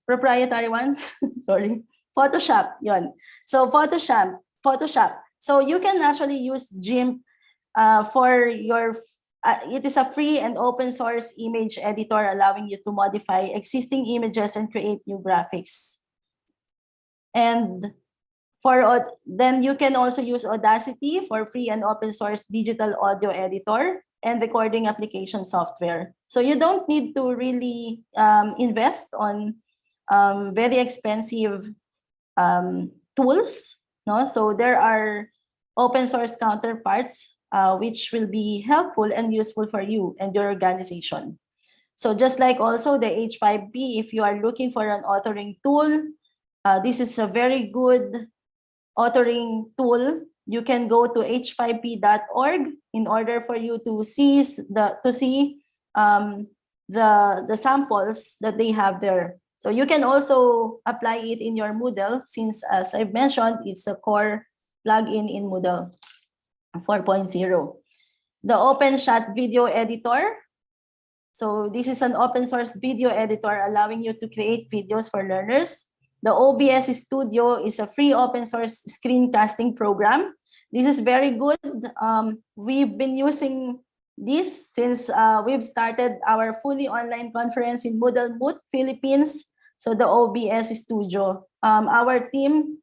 proprietary one? Sorry, Photoshop. Yon. So Photoshop. So you can actually use GIMP for your. It is a free and open source image editor, allowing you to modify existing images and create new graphics. And then you can also use Audacity for free and open source digital audio editor and recording application software. So you don't need to really invest on very expensive tools. No? So there are open source counterparts which will be helpful and useful for you and your organization. So just like also the H5P, if you are looking for an authoring tool, this is a very good authoring tool. You can go to h5p.org in order for you to see the samples that they have there. So you can also apply it in your Moodle, since as I've mentioned, it's a core plugin in Moodle 4.0. The OpenShot video editor. So this is an open source video editor allowing you to create videos for learners. The OBS Studio is a free open source screencasting program. This is very good. We've been using this since we've started our fully online conference in Moodle Moot, Philippines. So the OBS Studio. Our team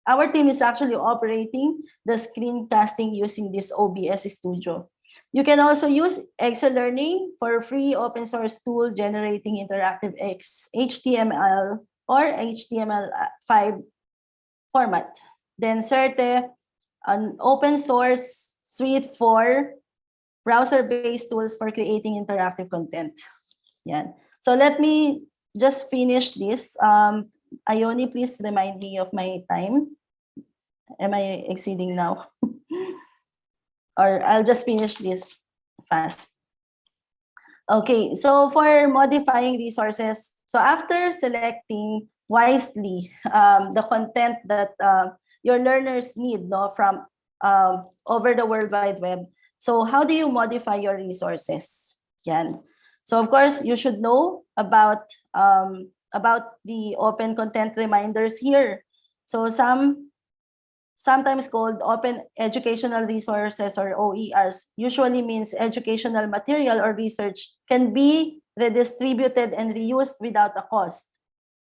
is actually operating the screencasting using this OBS Studio. You can also use Excel Learning for free open source tool generating interactive HTML or HTML5 format. Then Certe, an open source suite for browser-based tools for creating interactive content. Yeah. So let me just finish this. Ione, please remind me of my time. Am I exceeding now? Or I'll just finish this fast. Okay, so for modifying resources, so after selecting wisely the content that your learners need from over the World Wide Web, so how do you modify your resources? Yan. So of course, you should know about the open content reminders here. So sometimes called open educational resources or OERs, usually means educational material or research can be redistributed and reused without a cost.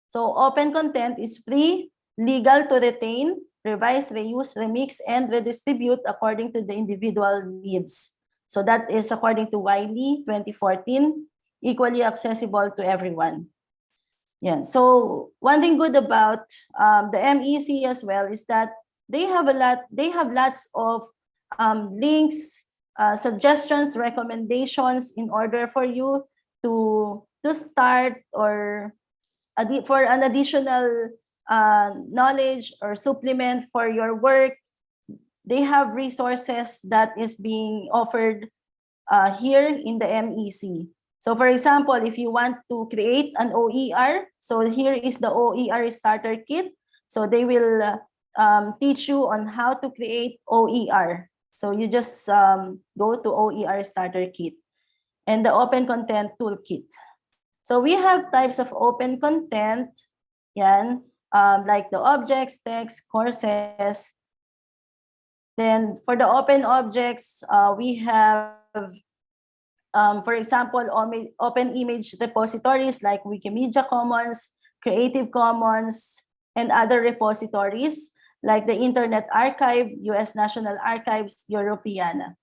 So open content is free, legal to retain, revise, reuse, remix, and redistribute according to the individual needs. So that is according to Wiley 2014, equally accessible to everyone. Yeah. So one thing good about the MEC as well is that they have lots of links, suggestions, recommendations in order for you to start or for an additional knowledge or supplement for your work. They have resources that is being offered here in the MEC. So for example, if you want to create an OER, so here is the OER starter kit. So they will teach you on how to create OER. So you just go to OER starter kit and the open content toolkit. So we have types of open content, yan, like the objects, text, courses. Then for the open objects, we have, for example, open image repositories like Wikimedia Commons, Creative Commons, and other repositories like the Internet Archive, US National Archives, Europeana.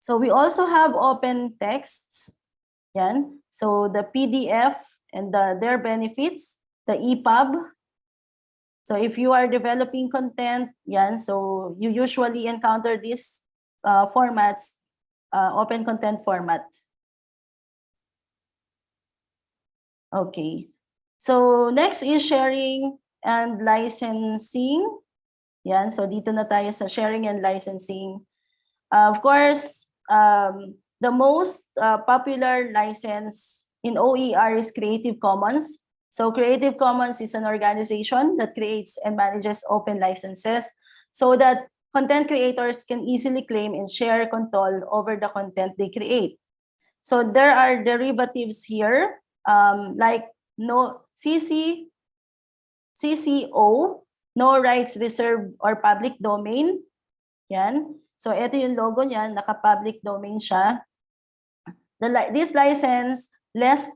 So we also have open texts. Yan. So the PDF and their benefits, the EPUB. So if you are developing content, yan, so you usually encounter these formats, open content format. Okay. So next is sharing and licensing. Yan, so dito na tayo sa sharing and licensing. Of course, the most popular license in OER is Creative Commons. So Creative Commons is an organization that creates and manages open licenses so that content creators can easily claim and share control over the content they create. So there are derivatives here, like CCO, no rights reserved or public domain. Yan. So ito yung logo niyan, naka-public domain siya. This license lets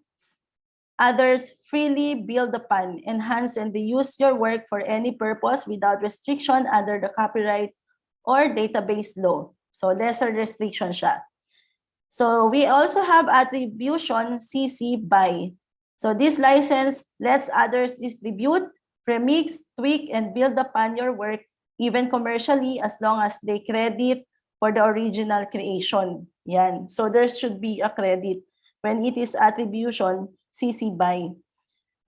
others freely build upon, enhance, and reuse your work for any purpose without restriction under the copyright or database law. So lesser restriction siya. So we also have attribution CC BY. So this license lets others distribute, remix, tweak, and build upon your work even commercially as long as they credit for the original creation. Yan. So there should be a credit. when it is attribution CC by.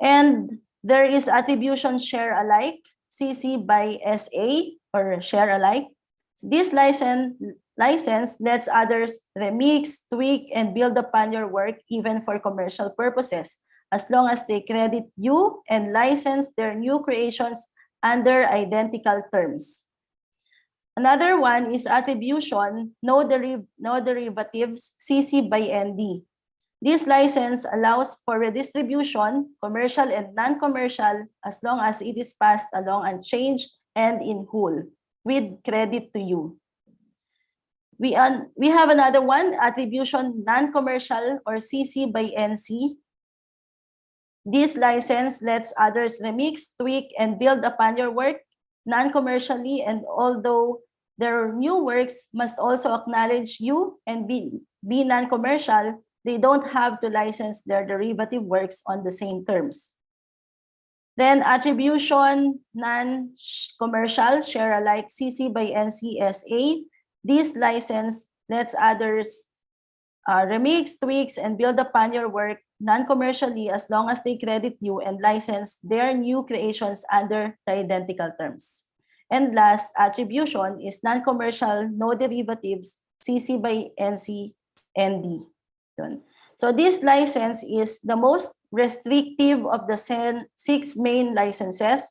And there is attribution share alike, CC by SA or share alike. This license lets others remix, tweak, and build upon your work even for commercial purposes, as long as they credit you and license their new creations under identical terms. Another one is attribution, no derivatives, CC by ND. This license allows for redistribution, commercial and non-commercial, as long as it is passed along unchanged and in whole, with credit to you. We have another one, attribution non-commercial or CC by NC. This license lets others remix, tweak, and build upon your work non-commercially, and although their new works must also acknowledge you and be non-commercial, they don't have to license their derivative works on the same terms. Then attribution non-commercial, share alike, CC by NCSA. This license lets others remix, tweaks, and build upon your work non-commercially, as long as they credit you and license their new creations under the identical terms. And last, attribution is non-commercial, no derivatives, CC by NC, ND. So this license is the most restrictive of the 6 main licenses,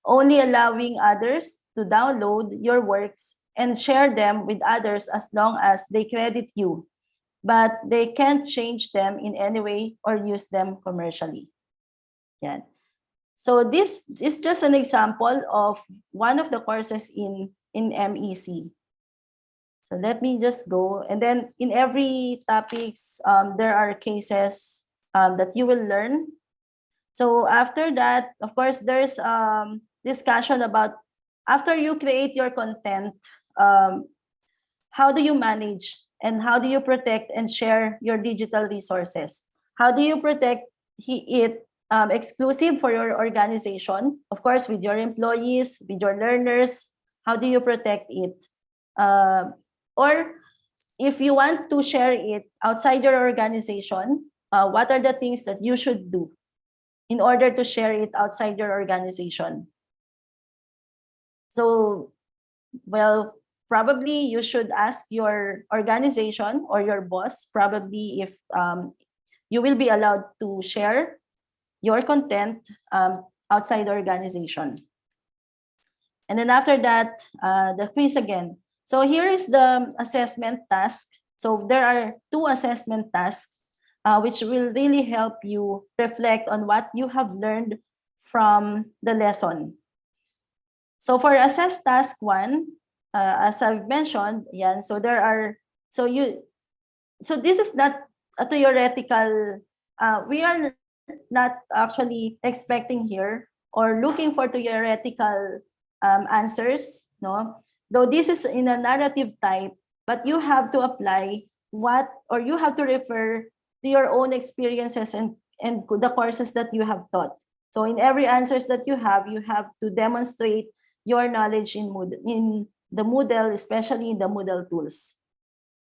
only allowing others to download your works and share them with others as long as they credit you, but they can't change them in any way or use them commercially. Yeah. So this is just an example of one of the courses in MEC. So let me just go. And then in every topics, there are cases that you will learn. So after that, of course, there's discussion about after you create your content, how do you manage and how do you protect and share your digital resources? How do you protect it exclusive for your organization? Of course, with your employees, with your learners, how do you protect it? Or if you want to share it outside your organization, what are the things that you should do in order to share it outside your organization? So, well, probably you should ask your organization or your boss, probably if you will be allowed to share your content outside the organization. And then after that, the quiz again. So here is the assessment task. So there are 2 assessment tasks, which will really help you reflect on what you have learned from the lesson. So for assess task 1, as I've mentioned, so there are, so this is not a theoretical, we are not actually expecting here or looking for theoretical answers, no? Though this is in a narrative type, but you have to apply or you have to refer to your own experiences and the courses that you have taught. So in every answers that you have to demonstrate your knowledge in the Moodle, especially in the Moodle tools.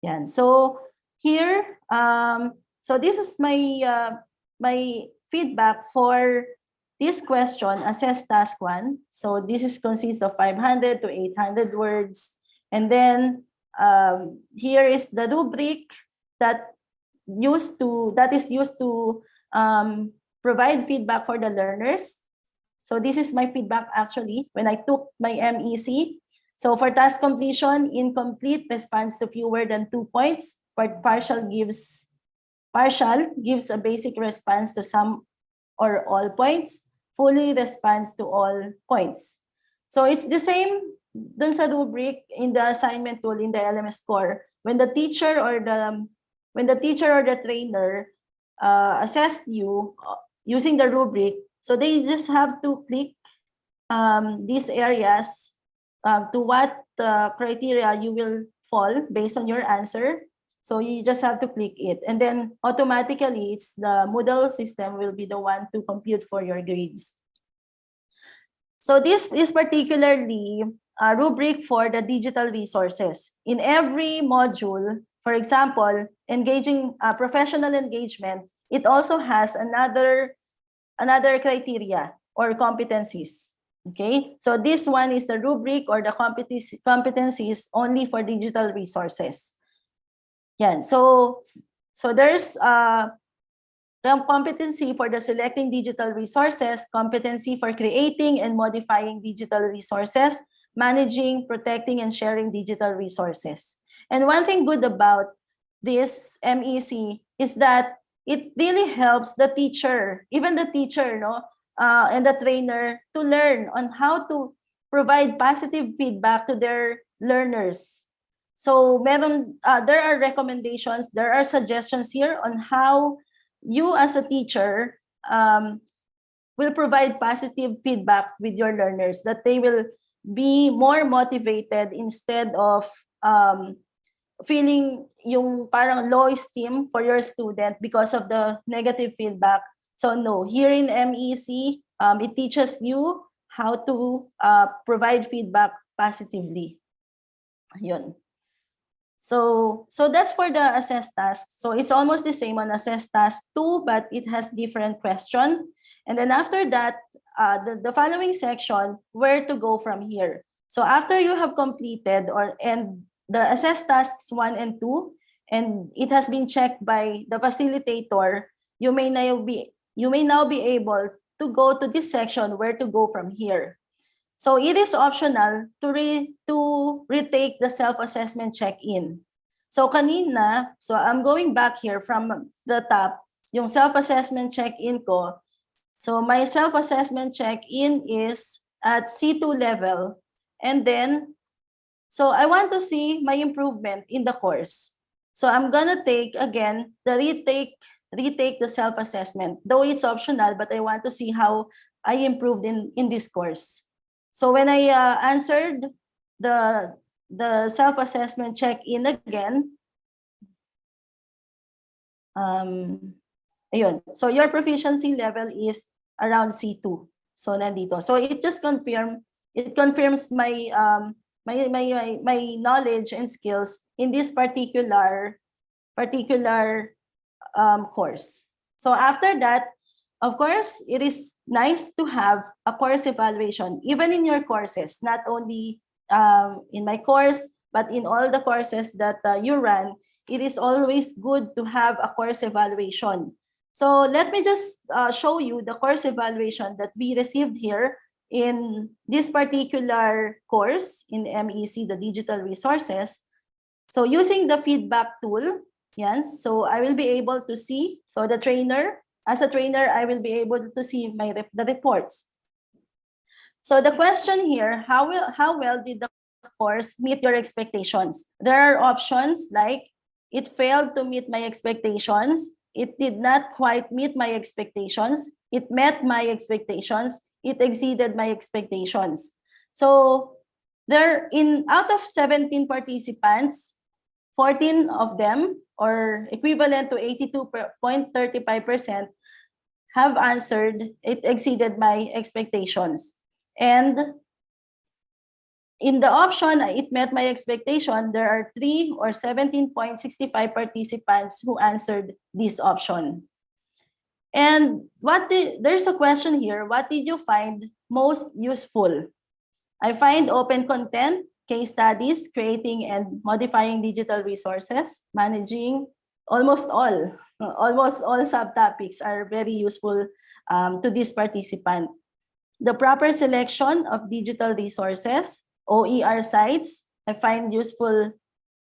Yeah. So here, so this is my my feedback for this question, assess task 1. So this is consists of 500 to 800 words. And then here is the rubric that is used to provide feedback for the learners. So this is my feedback actually when I took my MEC. So for task completion, incomplete responds to fewer than 2 points. Partial gives a basic response to some or all points. Fully responds to all points. So it's the same dun sa rubric in the assignment tool in the LMS core. When the teacher or the trainer assessed you using the rubric, so they just have to click these areas to what criteria you will fall based on your answer. So you just have to click it. And then automatically, it's the Moodle system will be the one to compute for your grades. So this is particularly a rubric for the digital resources. In every module For example, engaging professional engagement, it also has another criteria or competencies. Okay, so this one is the rubric or the competencies only for digital resources. Yan. So there's competency for the selecting digital resources, competency for creating and modifying digital resources, managing, protecting, and sharing digital resources. And one thing good about this MEC is that it really helps the teacher, even the teacher, and the trainer to learn on how to provide positive feedback to their learners. So there are recommendations, there are suggestions here on how you as a teacher will provide positive feedback with your learners, that they will be more motivated instead of feeling yung parang low esteem for your student because of the negative feedback. So no, here in MEC, it teaches you how to provide feedback positively. Yun. So that's for the assess task. So it's almost the same on assess task 2, but it has different question. And then after that, the following section, where to go from here. So after you have completed and the assess tasks 1 and 2, and it has been checked by the facilitator, you may now be able to go to this section, where to go from here. So it is optional to retake the self-assessment check-in. So kanina, so I'm going back here from the top, yung self-assessment check-in ko. So my self-assessment check-in is at C2 level. And then, so I want to see my improvement in the course. So I'm gonna take again the retake the self-assessment. Though it's optional, but I want to see how I improved in this course. So when I answered the self-assessment check-in again, ayun. So your proficiency level is around C2. So nandito. So it just confirms my my knowledge and skills in this particular course. So after that, of course, it is nice to have a course evaluation, even in your courses, not only in my course, but in all the courses that you run. It is always good to have a course evaluation. So let me just show you the course evaluation that we received here in this particular course in MEC, the Digital Resources. So using the feedback tool, yes, so I will be able to see, so the trainer, as a trainer, I will be able to see the reports. So the question here, how well did the course meet your expectations? There are options like it failed to meet my expectations, it did not quite meet my expectations, it met my expectations, it exceeded my expectations. So out of 17 participants, 14 of them, or equivalent to 82.35%, have answered it exceeded my expectations. And in the option, it met my expectation, there are 3 or 17.65 participants who answered this option. And there's a question here, what did you find most useful? I find open content, case studies, creating and modifying digital resources, managing almost all subtopics are very useful to this participant. The proper selection of digital resources, OER sites, I find useful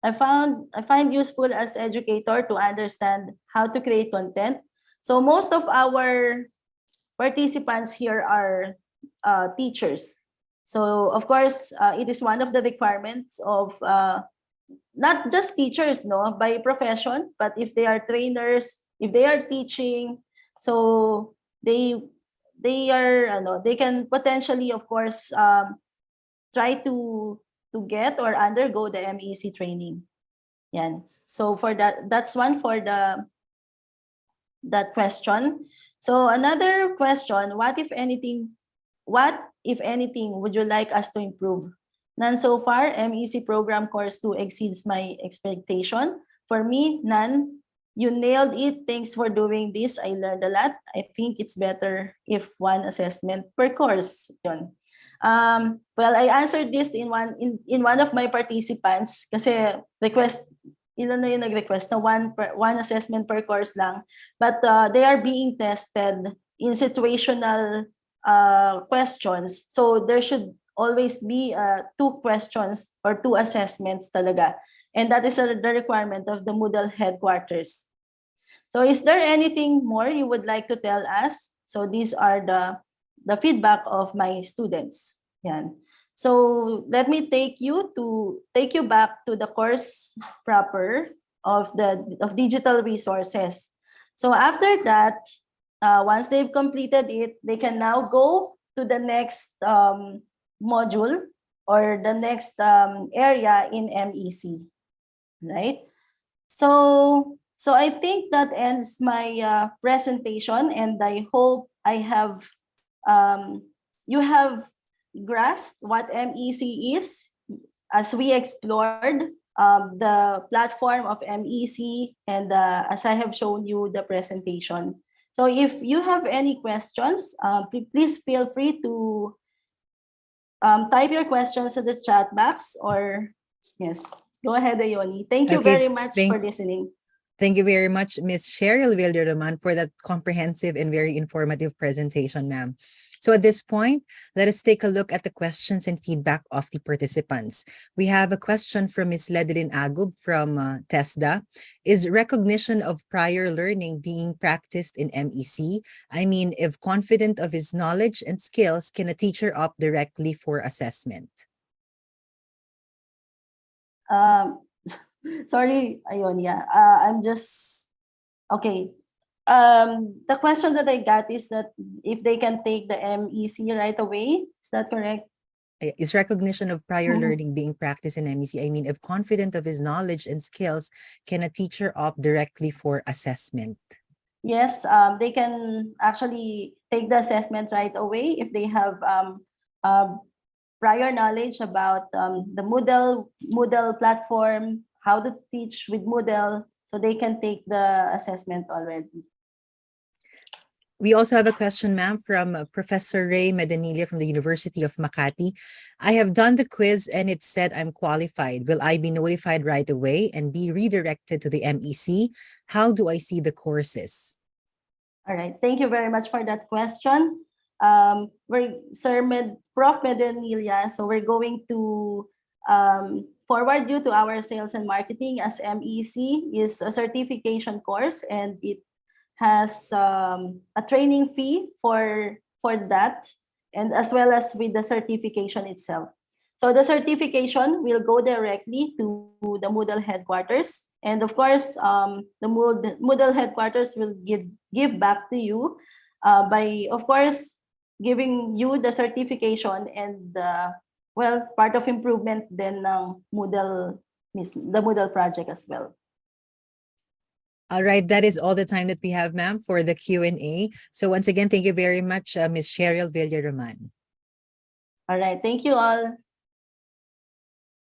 as educator to understand how to create content. So most of our participants here are teachers. So of course, it is one of the requirements of not just teachers, by profession, but if they are trainers, if they are teaching, so they can potentially, of course, try to get or undergo the MEC training. Yan. So for that's one for that question. So another question, what if anything would you like us to improve? None so far. MEC program course 2 exceeds my expectation. For me, none. You nailed it. Thanks for doing this. I learned a lot. I think it's better if one assessment per course. Yun. Well, I answered this in one of my participants kasi request ilan na yung nag-request na one assessment per course lang, but they are being tested in situational questions, so there should always be 2 questions or 2 assessments talaga, and that is the requirement of the Moodle headquarters. So is there anything more you would like to tell us? So these are the feedback of my students. Yan. So let me take you back to the course proper of digital resources. So after that, once they've completed it, they can now go to the next module or the next area in MEC, right? So I think that ends my presentation, and I hope you have grasped what MEC is as we explored the platform of MEC, and as I have shown you the presentation. So if you have any questions, please feel free to type your questions in the chat box, or yes, go ahead, Ayoni. Thank you very much for listening. Thank you very much, Ms. Cheryl Villarman, for that comprehensive and very informative presentation, ma'am. So at this point, let us take a look at the questions and feedback of the participants. We have a question from Ms. Ledeline Agub from TESDA. Is recognition of prior learning being practiced in MEC? I mean, if confident of his knowledge and skills, can a teacher opt directly for assessment? Sorry, Ionia. I'm just okay. The question that I got is that if they can take the MEC right away. Is that correct? Is recognition of prior learning being practiced in MEC? I mean, if confident of his knowledge and skills, can a teacher opt directly for assessment? Yes, they can actually take the assessment right away if they have prior knowledge about the Moodle platform, how to teach with Moodle, so they can take the assessment already. We also have a question, ma'am, from Professor Ray Medanilia from the University of Makati. I have done the quiz and it said I'm qualified. Will I be notified right away and be redirected to the MEC? How do I see the courses? All right, thank you very much for that question. Prof. Medanilia, so we're going to forward you to our sales and marketing, as MEC is a certification course and it has a training fee for that, and as well as with the certification itself. So the certification will go directly to the Moodle headquarters, and of course, the Moodle headquarters will give back to you by, of course, giving you the certification and well, part of improvement then ng the Moodle project as well. All right, that is all the time that we have, ma'am, for the Q&A. So once again, thank you very much, Ms. Cheryl Villarman. All right, thank you all.